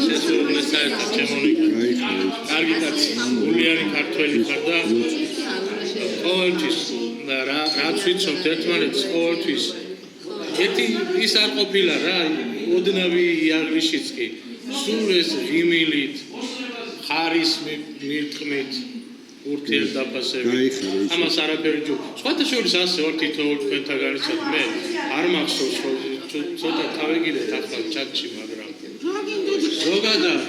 შესრულეს საერთოდ ჩემონიკა. კარგი კაცი, გულიანი ქართველი ხარ და ყოველთვის რაც ვიცნობთ ერთმანეთს ყოველთვის ერთი ის არ ყოფილა რა, ოდნავი იაღრიშიც კი. სულ ეს ღიმილით, ხარისმით, მირთმით ურთიერთდაფასებით. ამას არაფერი ჯო. სხვათა შორის ასე ვარ თითოეულ თქვენთაგანიცად მე არ მახსოვს რომ ცოტა თავეგიდეთ ახლა ჩატში, მაგრამ ზოგადად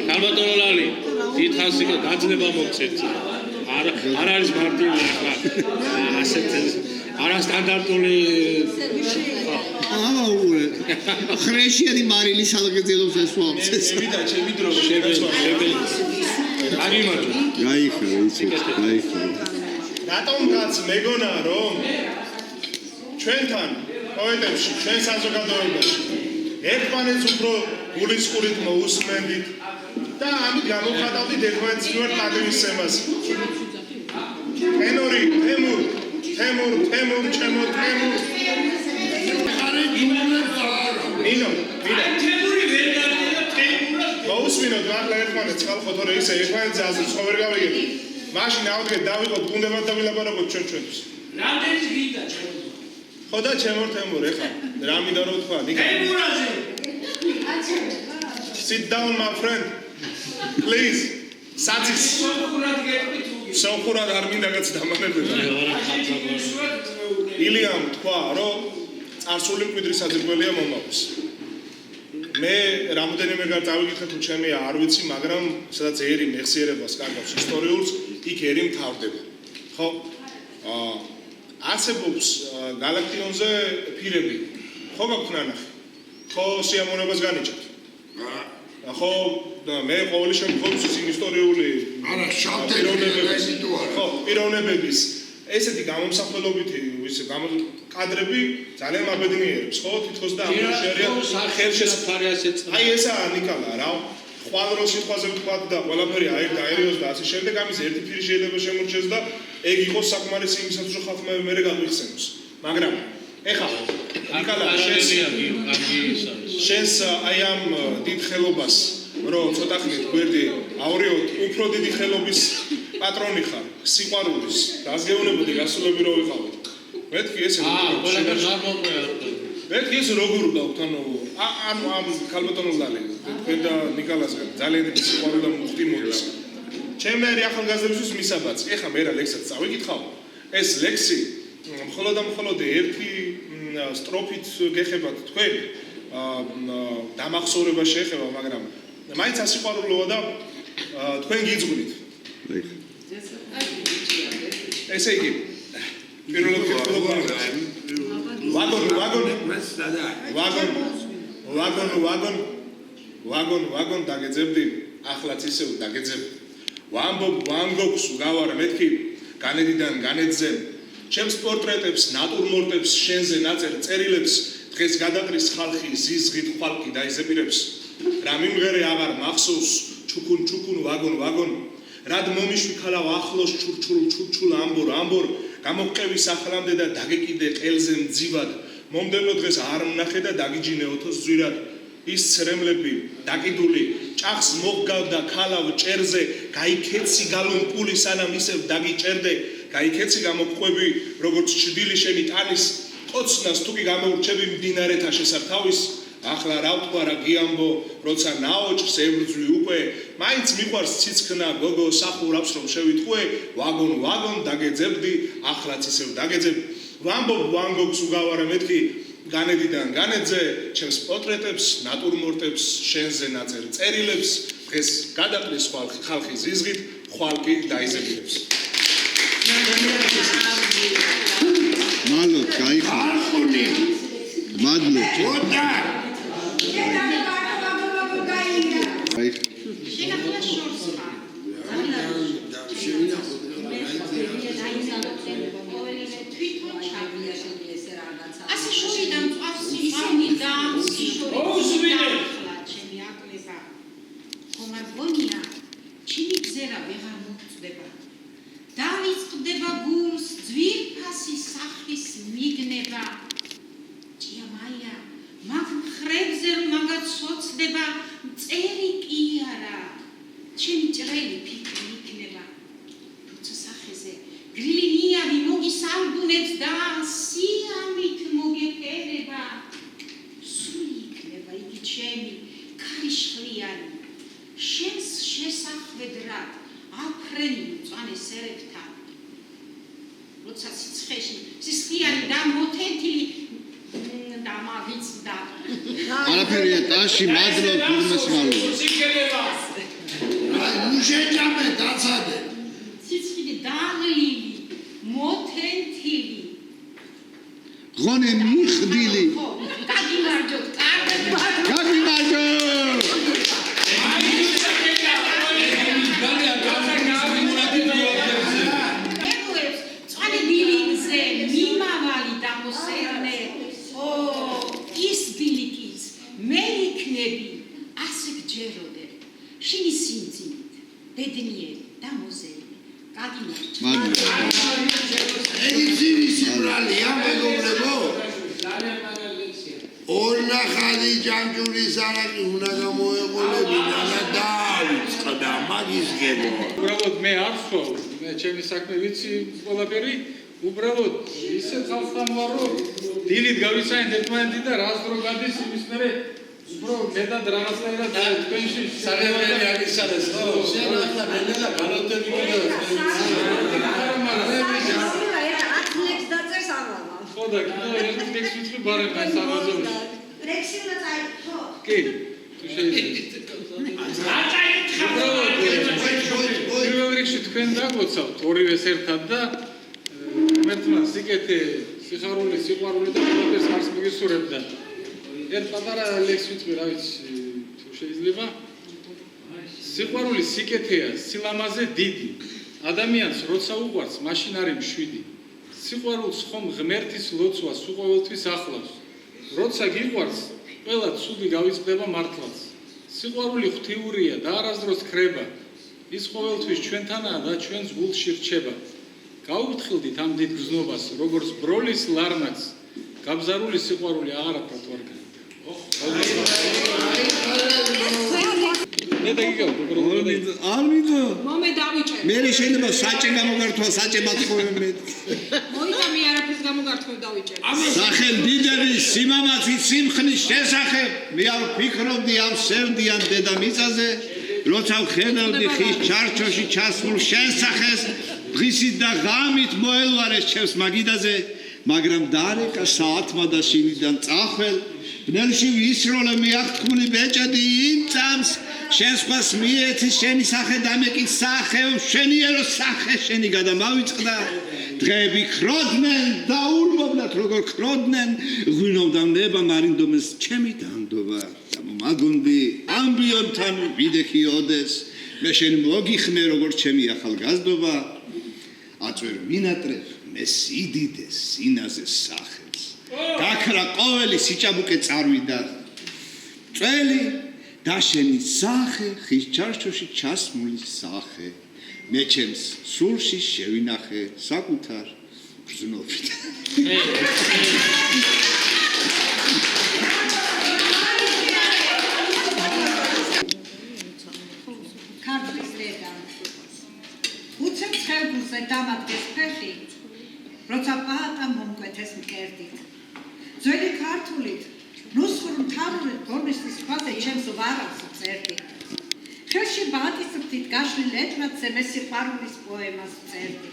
ქალბატონო ლალი დიდხანს იქ გაძლება მოგცეთ. არ არის მარტივი ახლა ასეთ არასტანდარტული ხრეშიანი მარილი სალგეძელოს ესვამს. მივიდა ჩემი დრო შეგაცვალე. აგიმაჯო. გაიხარე, იცი, გაიხარე. რატომღაც მეგონა რომ ჩვენთან პოეტებში, ჩვენ საზოგადოებაში ერთმანეთს უფრო გულისყურით მოусმენდით და ამით გამოხატავდით ერთმანეთის მიერ პატივისცემას. ტენორი თემურ ჩემო თემურ ნინო მოусმინოთ მართლა ერთმანეთს ხალხო თორე ისე ერთმანეთს აზრს ხო ვერ გავიგებთ. მაშინ ავდგეთ დავიღოთ გუნდებად და ვილაპარაკოთ ჩვენთვის. რამდენი გინდა ჩემო ხო და ჩემო თემურ ეხა რა მინდა რომ თქვა ნიკა sit down my friend please საცის საუბრად არ მინდა კაც დამანებდა ილიამ თქვა რომ წარსული მკვიდრი საძირკველია მომავალს მე რამოდენიმე გარ წავიკითხე თუ ჩემია არ ვიცი მაგრამ სადაც ერი მეხსიერებას კარგავს ისტორიულს იქ ერი მთავრდება ხო არსებობს გალაქტიონზე ფირები ხო გაქვთ ნანახი ხო სიამოვნებას განიჭებთ ხო მე ყოველი შემთხვევაში ის ისტორიული არა შავთები ხო პიროვნებების ესეთი გამომსახველობითი ისე კადრები ძალიან მაბედნიერებს ხო თითქოს და ამ შეერია ხელშესაფარიასეც აი ესაა ნიკალა რა ხვალ რო სიტყვაზე ვთქვათ და ყველაფერი აერიოს და ასე შემდეგ ამის ერთი ფირი შეიძლება შემორჩეს და ეგ იყოს საკმარისი იმისათვის რომ ხალხმა მერე გაგვიხსენოს მაგრამ ეხლა ნიკალა შენს აი ამ დიდ ხელობას რომ ცოტა ხნით გვერდი ავრიოთ უფრო დიდი ხელობის პატრონი ხარ სიყვარულის დაზგეუნებოდი გასულები რო ვიყავით მეთქი ესე მეთქი ეს როგორ გავთ ანუ ამ ქალბატონო ლალი თქვენ და ნიკალასგან ძალიან დიდი სიყვარული და მუხტი მოდის ჩემნაირი ახალგაზრდებისთვის მისაბაძი ეხლა მე რა ლექსად წავიკითხავ ეს ლექსი მხოლოდ და მხოლოდ ერთი სტროფით გეხებათ თქვენ დამახსოვრება შეეხება მაგრამ მაინც ასიყვარულოა და თქვენ გიძღვნით ესე იგი პირველად ვაგონ დაგეძებდი ახლაც ისევ დაგეძებ ვამბობ ვანგოგს გავარ მეთქი განედიდან განედზე ჩემს პორტრეტებს ნატურმორტებს შენზე ნაწერ წერილებს დღეს გადაყრის ხალხი ზიზღით ხვალკი დაიზეპირებს რა მიმღერე აღარ მახსოვს ჩუკუნ ვაგონ რად მომიშვი ქალავ ახლოს ჩურჩულ ამბორ გამოყევის ახლამდე და დაგეკიდე ყელზე მძივად მომდევნო დღეს არ მნახე და დაგიჯინე ოთოს ძვირად ის ცრემლები დაკიდული ჭახს მოყავდა ქალავ ჭერზე გაიქეცი გალონ პული სანამ ისევ დაგიჭერდე გაიქეცი გამოყვები როგორც ჭრდილი შენი ტანის ყოცნას თუ კი გამოურჩები მდინარეთა შესართავის ახლა რა ვთქვა რა გიამბო როცა ნაოჭს ებრძვი უკვე მაინც მიყვარს ციცქნა გოგო სახურავს რომ შევიტყვე ვაგონ დაგეძებდი ახლაც ისევ დაგეძებ ვამბობ ვანგოგს უგავარა მეთქი განედიდან განედზე ჩემს პორტრეტებს ნატურმორტებს შენზე ნაწერ წერილებს დღეს გადაყრის ხალხი ზიზღით ხვალკი დაიზეპირებს მადლობ გაიხარა მადლობ დავიწყდება გულს ძვირფასი სახის მიგნება ჭიამაია მაგ ხრებზე რომ მაგაც არაფერია ტაში მადლობ თურმეს მალო აი მუშეჭამე დაცადე ციცკი დაღლილი მოთენთილი ღონე მიხდილი გაგიმარჯო გაგიმარჯო ორნახალი ჯამჯურის არაკი უნდა გამოეყოლებინა და დაავიწყდა მაგის გემო. უბრალოდ მე არ ვსვავ, მე ჩემი საქმე ვიცი ყველაფერი, უბრალოდ ისე ხალხთან ვარ, რომ დილით გავიცანეთ ერთმანეთი და რას დრო გადის იმის მერე უფრო მეტად რაღაცნაირად თქვენში საღებავები აღისარეს, ხო? შენ ახლა მენელა განათები ხო და კიდევ ერთი ლექსი ვიტყვი ბარემ აი სამაზოებში. ლექსი უნდა წაიკითხო? კი. თუ შეიძლება. პირველ რიგში თქვენ დაგვოცავთ ორივეს ერთად და ერთმანეთს სიკეთე, სიხარული, სიყვარული და ყველაფერს არც მიგისურვებდა. ერთ პატარა ლექსი ვიტყვი, რა ვიცი, თუ შეიძლება. სიყვარული სიკეთეა, სილამაზე დიდი. ადამიანს როცა უყვარს, მაშინ არის მშვიდი. სიყვარულს ხომ ღმერთის ლოცვას უყოველთვის ახლავს. როცა გიყვარს, ყველა ცუდი გავიწყდება მართლაც. სიყვარული ღვთიურია და არასდროს ხრება. ის ყოველთვის ჩვენთანაა და ჩვენს გულში რჩება. გაუთხილდით ამ დიდ გზნობას, როგორც ბროლის ლარნაკს. გაბზარული სიყვარული აღარაფრად ვარ გაიგე. მე დაგიგავ, არ მიდო. მომე დავიჭერ. მე შეიძლება საჭე გამოგართვა, საჭე მათხოვე მე. მოიცა მე არაფერს გამოგართვა დავიჭერ. სახელ დიდების სიმამაცით სიმხნის შესახებ მე არ ვფიქრობდი ამ სევდიან დედამიწაზე, როცა ვხედავდი ხის ჩარჩოში ჩასმულ შესახეს, დღისით და ღამით მოელვარეს ჩემს მაგიდაზე, მაგრამ დარეკა საათმა და შინიდან წახვალ, ბნელში ვისროლე მიაღთქმული ბეჭედი იმ წამს, შენ სხვას მიეცი შენი სახე დამეკით სახეო, შენიერო სახე შენი გადამავიწყდა, დღეები ხროდნენ და ურბობდათ როგორ ხროდნენ, ღვინობდა ნება მარინდომეს ჩემი დანდობა, დამომაგონდი ამბიონთან ვიდექი ოდეს, მე შენ მოგიხმე როგორ ჩემი ახალგაზრდობა, აწვერ ვინატრებ მე სიდიდეს სინაზე სახელს, გაქრა ყოველი სიჭაბუკე წარვიდა, წველი და შენი სახე ხის ჩარჩოში ჩასმული სახე, მე ჩემს სულში შევინახე საკუთარ გრძნობით. ქართლის დედა უცებ ხელგულზე დამადგეს ფეხი, როცა პაატა მომკვეთეს მკერდით. ძველი ქართულით ნუსხურ მთავრად გორნისის ქვაზე ჩემს ვარავს წერდი. ხელში ბაატის ღვთით გაშლილ ეთმათზე მე სიყვარულის პოემას წერდი.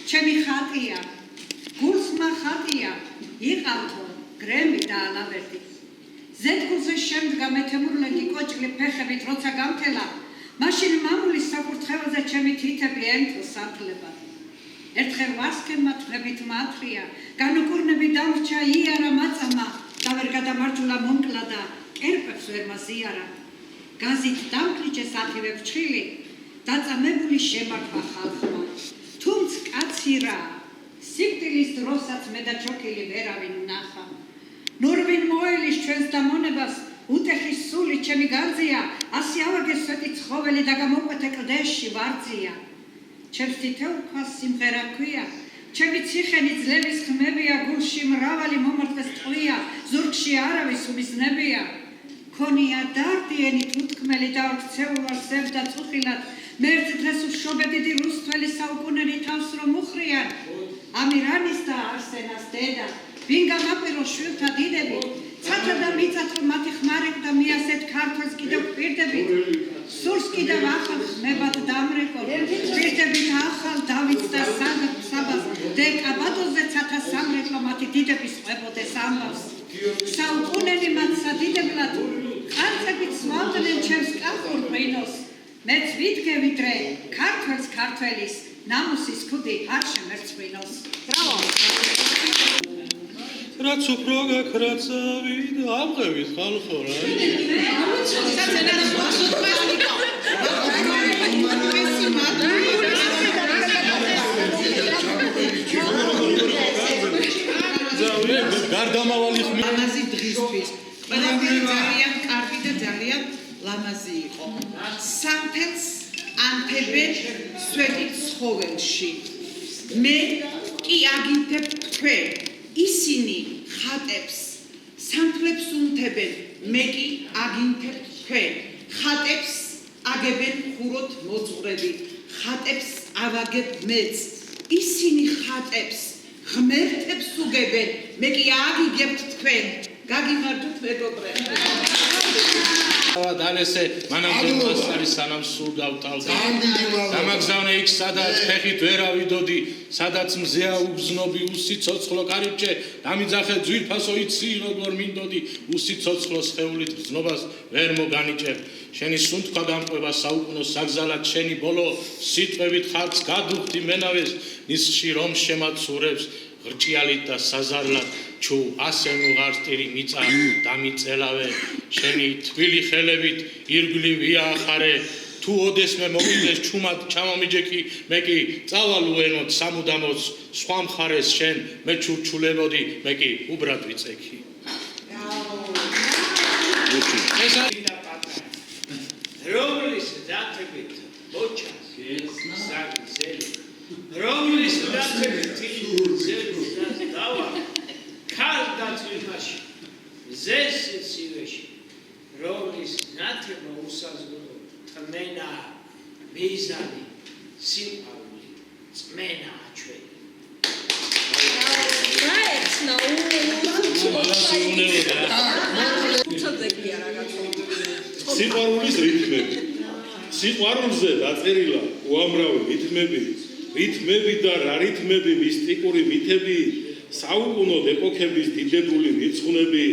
ჩემი ხატია, გულს მახატია, იყავთო გრემი და ალავერდი. ზეთგულზე შემდგა მეთემურლენგი კოჭლი ფეხებით როცა გამთელა, მაშინ მამულის საკურთხეველზე ჩემი თითები ემთილს ათლებად. ერთხელ ვარსკენმა თხრებით მათრია, განუკურნები დამრჩა იარა მაწამა და ვერ გადამარჯვლა მომკლა და კერპებს ვერ მაზიარა. გაზით დამკლიჭეს ათივე ფრჩხილი, დაწამებული შემაქვა ხალხმა. თუმც კაცი რა, სიკვდილის დროსაც მე და ჩოქილი ვერავინ ვნახა. ნურვინ მოელის ჩვენს დამონებას, უტეხის სული ჩემი განძია, ასი ავაგეს სვეტი ცხოველი და გამოკვეთე კლდეში ვარძია. ჩემს თითეულ ქვას სიმღერა ქვია, ჩემი ციხენი ძლების ხმებია, გულში მრავალი მომართვეს ტყვია, ზურგში არავის უმიზნებია. ქონია დარდიენი თუთქმელი და ოქცეულ არსებ და წუხილად, მერც დღეს უშობე დიდი რუსთველი საუკუნელი თავს რომ უხრიან. ამირანის და არსენას დედა, ვინ გამაპირო შვილთა დიდები, ცათა და მიწათ რომ მათი ხმარებდა მიასეთ ქართველს კიდევ გვპირდებით, სურს კიდევ ახალ ხმებად დამრეკო, გვპირდებით ახალ დავითს და საბას, დეკაბადოზე ცათა სამრეკლო მათი დიდების ყვებოდეს ამბავს. საუკუნენი მათ სადიდებლად ხარცებით სვამდნენ ჩემს კახურ ღვინოს. მეც ვიდგე ვიდრე ქართველს ქართველის ნამუსის ქუდი არ შემერცხვინოს. ბრავო! რაც უფრო გაქრაცავით ამღებით ხალხო რა. გარდამავალი ლამაზი დღისთვის. ყველაფერი ძალიან კარგი და ძალიან ლამაზი იყო. სამთელს ანთებენ სვეტით ცხოველში. მე კი აგინთებ თქვენ. ისინი ხატებს სამთლებს უნთებენ. მე კი აგინთებ თქვენ. ხატებს აგებენ ხუროთ მოძღვრები. ხატებს ავაგებ მეც. ისინი ხატებს ღმერთებს უგებენ. მე კი აგიგებთ თქვენ. გაგიმარჯვეთ მეგობრებო. დანესე მანამდე მასარის სანამ სულ გავტალდა. დამაგზავნე იქ სადაც ფეხით ვერ ავიდოდი, სადაც მზეა უგზნობი უსი ცოცხლო კარიბჭე, დამიძახე ძვირფასო იცი როგორ მინდოდი, უსი ცოცხლო სხეულით გზნობას ვერ მოგანიჭებ. შენი სუნთქვა გამყვება საუკუნო საგზალად შენი ბოლო სიტყვებით ხალხს გადუხდი მენავეს ნისხში რომ შემაცურებს ხრჭიალით და საზარლად ჩუ ასე ნუღარსტირი მიწა დამიწელავე შენი თბილი ხელებით ირგვლივ ვიახარე თუ ოდესმე მოგიდეს ჩუმად ჩამომიჯექი მე კი წავალუენოთ სამუდამოს სხვა მხარეს შენ მე ჩურჩულებოდი მე კი უბრად ვიწექი რომლის დათებით მოჩას საგზელი რომლის დათებით ზელის დავა ქალდაცვაში ზესიცივეში რომლის ნათება უსაზღვრო თმენა მიზანი სიმყარული წმენა ჩვენი გაეცნა სიყვარულის რითმები სიყვარულზე დაწერილა უამრავი რითმები და რა რითმები მისტიკური მითები საუკუნოდ ეპოქების დიდებული მირცხუნები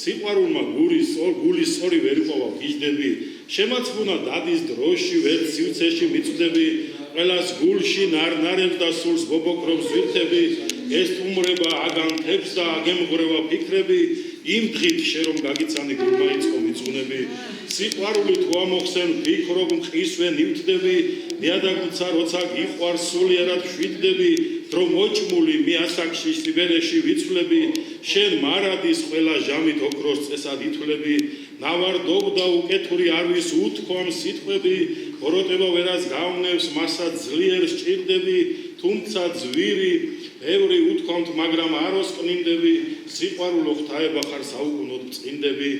სიყვარულმა გულის სწორი ვერ იპოვა გიჟდები შემაცხუნა დადის დროში ვერ სივრცეში მიწვდები ყველას გულში ნარნარებს და სულს ბობოქრობს ვირთები ესტუმრება აგანთებს და აგემღრევა ფიქრები იმ დღით შე რომ გაგიცანი გულმაიწყო მიწუნები სიყვარული თუ ამოხსენ ფიქრობ მყისვე ნივთდები ნიადაგუცა როცა გიყვარ სულიერად შვიდდები დრო მოჭმული მე ასაკში სიბერეში ვიცვლები შენ მარადის ყველა ჟამით ოქროს წესად ითვლები ნავარდობ და უკეთური არვის უთქვამ სიტყვები ოროტება ვერას გავნევს მასა ძლიერ სჭირდები თუმცა ძვირი ბევრი უთქვამთ მაგრამ არ ოსყნინდები სიყვარულო ღვთაება ხარ საუკუნოდ წინდები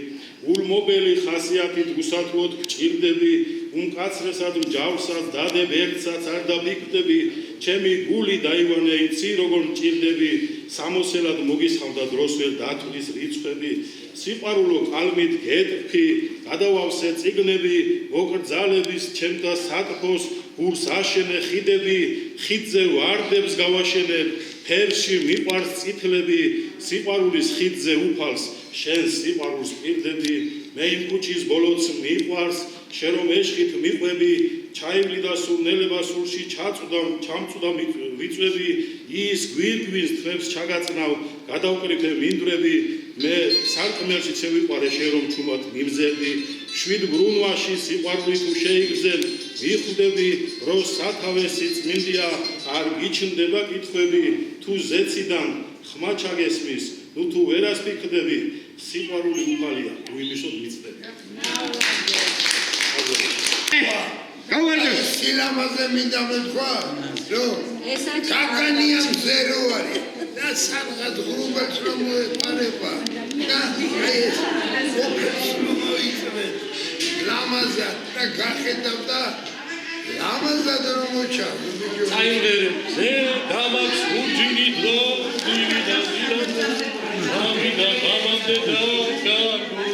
ულმობელი ხასიათით უსათუოდ გჭირდები უმკაცრესად მჯავსად დადებ ერთსაც არ დაფიქრდები ჩემი გული დაივანე იცი როგორ მჭირდები სამოსელად მოგისხავდა დროს ვერ დათვლის რიცხვები სიყვარულო კალმით გეტფი გადავავსე წიგნები მოგრძალების ჩემთა სათხოს გულს აშენე ხიდები ხიდზე ვარდებს გავაშენებ ფერში მიყვარს წითლები სიყვარულის ხიდზე უფალს შენ სიყვარულს პირდები მე იმ ქუჩის ბოლოც მიყვარს შენ რომ ეშხით მიყვები ჩაივლიდა სულნელება სულში ჩამწუდა ვიწვები ის გვირგვინს თმებს ჩაგაწნავ გადავკრიფე მინდვრები მე სარკმელში შევიყვარე შენ რომ ჩუმად მიმზები შვიდ ბრუნვაში სიყვარული თუ შეიგრძელ მიხვდები რო სათავესი წმინდია არ გიჩნდება კითხვები თუ ზეციდან ხმა ჩაგესმის ნუ თუ ვერას ფიქრდები სიყვარული უფალია უიმიშოდ მიწდები გავარდა სილამაზე მინდა მეთქვა რომ კაკანია მზერო არის და სამღად ღრუბელს რომ მოეყარება და ეს ოქროს მოიწვე ლამაზად და გახედავდა ლამაზად რომ მოჩა აიმერე ზე გამაქვს უჯინი დრო დინი და ამი და გამამდე და კარგო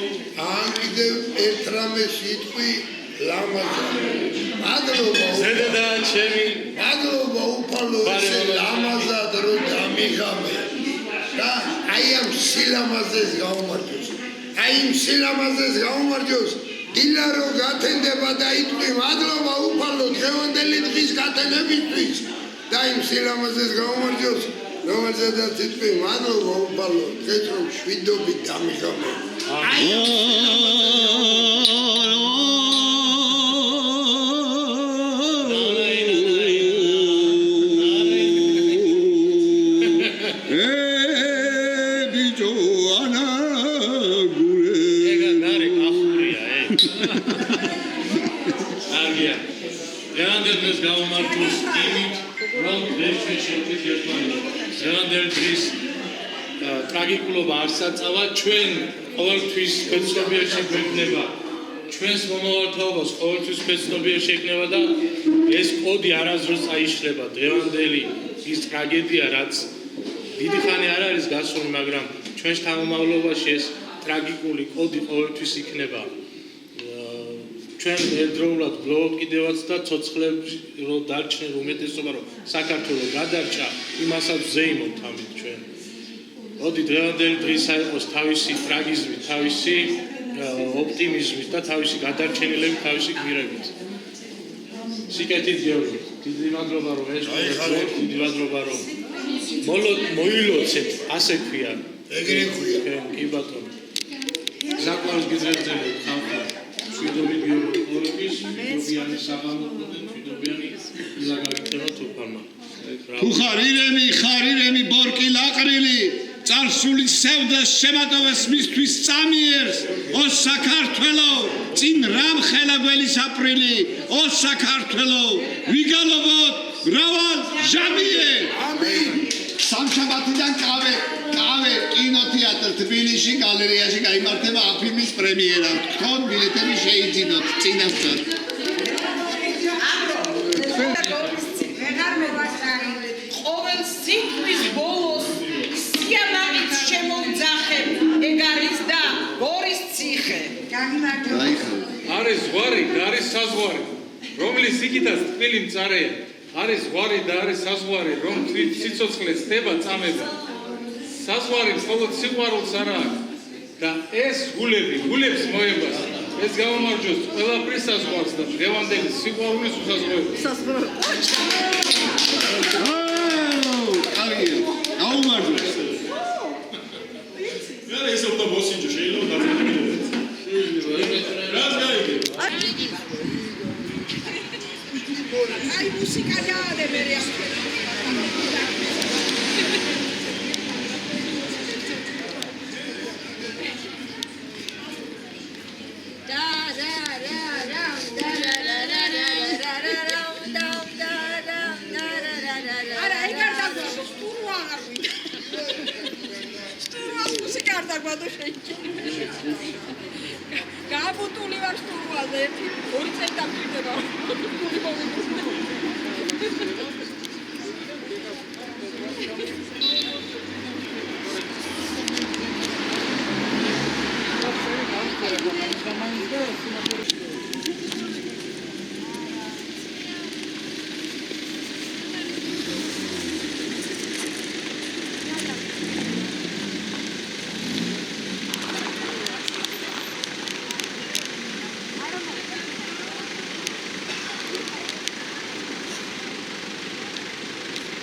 ამიდე ერთრამე სიტყვი ლამაზად მადლობა ზედა ჩემი მადლობა უფალო ეს ლამაზად რომ დამიღამე და აი ამ სილამაზეს გაუმარჯოს. აი იმ სილამაზეს გაუმარჯოს. დილა რო გათენდება და იტყვი მადლობა უფალო დღევანდელი დღის გათენებისთვის და იმ სილამაზეს გაუმარჯოს, რომელზედაც იტყვი მადლობა უფალო დღეს რომ შვიდობით დამიღამე. ტრაგიკულობა არ საწავა, ჩვენ ყოველთვის ქვეცნობიერში გვექნება. ჩვენს მომავალთაობას ყოველთვის ქვეცნობიერში ექნება და ეს კოდი არასდროს წაიშლება. დღევანდელი ის ტრაგედია, რაც დიდი ხანი არ არის გასული, მაგრამ ჩვენ შთამომავლობაში ეს ტრაგიკული კოდი ყოველთვის იქნება. ჩვენ ერთდროულად გლოვობთ კიდევაც და ცოცხლებში რო დარჩნენ უმეტესობა რომ საქართველოს გადარჩა, იმასაც ზეიმობთ ამით ჩვენ. ოდი დღევანდელი დღისა იყოს თავისი ტრაგიზმი, თავისი ოპტიმიზმით და თავისი გადარჩენილებით, თავისი გმირებით. სიკეთით გეუბნებით. დიდი მადლობა რომ ეს დიდი მადლობა რომ მოილოცეთ, ასე ქვია. ეგრე ქვია. კი ბატონო. ზაკვარს გიძებდებით ხალხო. შვიდობით გეუბნებით, შვიდობიანი საღამო, შვიდობიანი ილაგაიქცევა თურქანმა. თუ ხარ ირემი, ხარ ირემი ბორკი ლაყრილი წარსული სევდა შემატოვეს მისთვის წამიერს ო საქართველო წინ რამ ხელაგველი საპრილი ო საქართველო ვიგალობოთ მრავალ ჟამიე ამინ სამშაბათიდან კავე კინოთეატრ თბილისში გალერეაში გაიმართება ამ ფილმის პრემიერა თქვენ ბილეთები შეიძინოთ წინასწარ ყოველ სიტყვის ბოლოს სიამაყით შემოვძახებ, ეგ არის და გორის ციხე. არის ზღვარი და არის საზღვარი, რომლის იქითაც თბილი მწარეა. არის ზღვარი და არის საზღვარი, რომ თვით სიცოცხლე ცდება წამება. საზღვარი მხოლოდ სიყვარულს არ აქვს და ეს გულებს მოებას. ეს გამომარჯოს ყველაფრის საზღვარს და დღევანდელი სიყვარულის უსაზღვროებას. აუმარჯოს. რა ეს უფრო მოსინჯო შეიძლება დაგიგებინოთ. რაც გაიგე. აი მუსიკა დაადე მე გაბუტული ვარ სტუმრაზე, ორი წელი დაგჭირდება.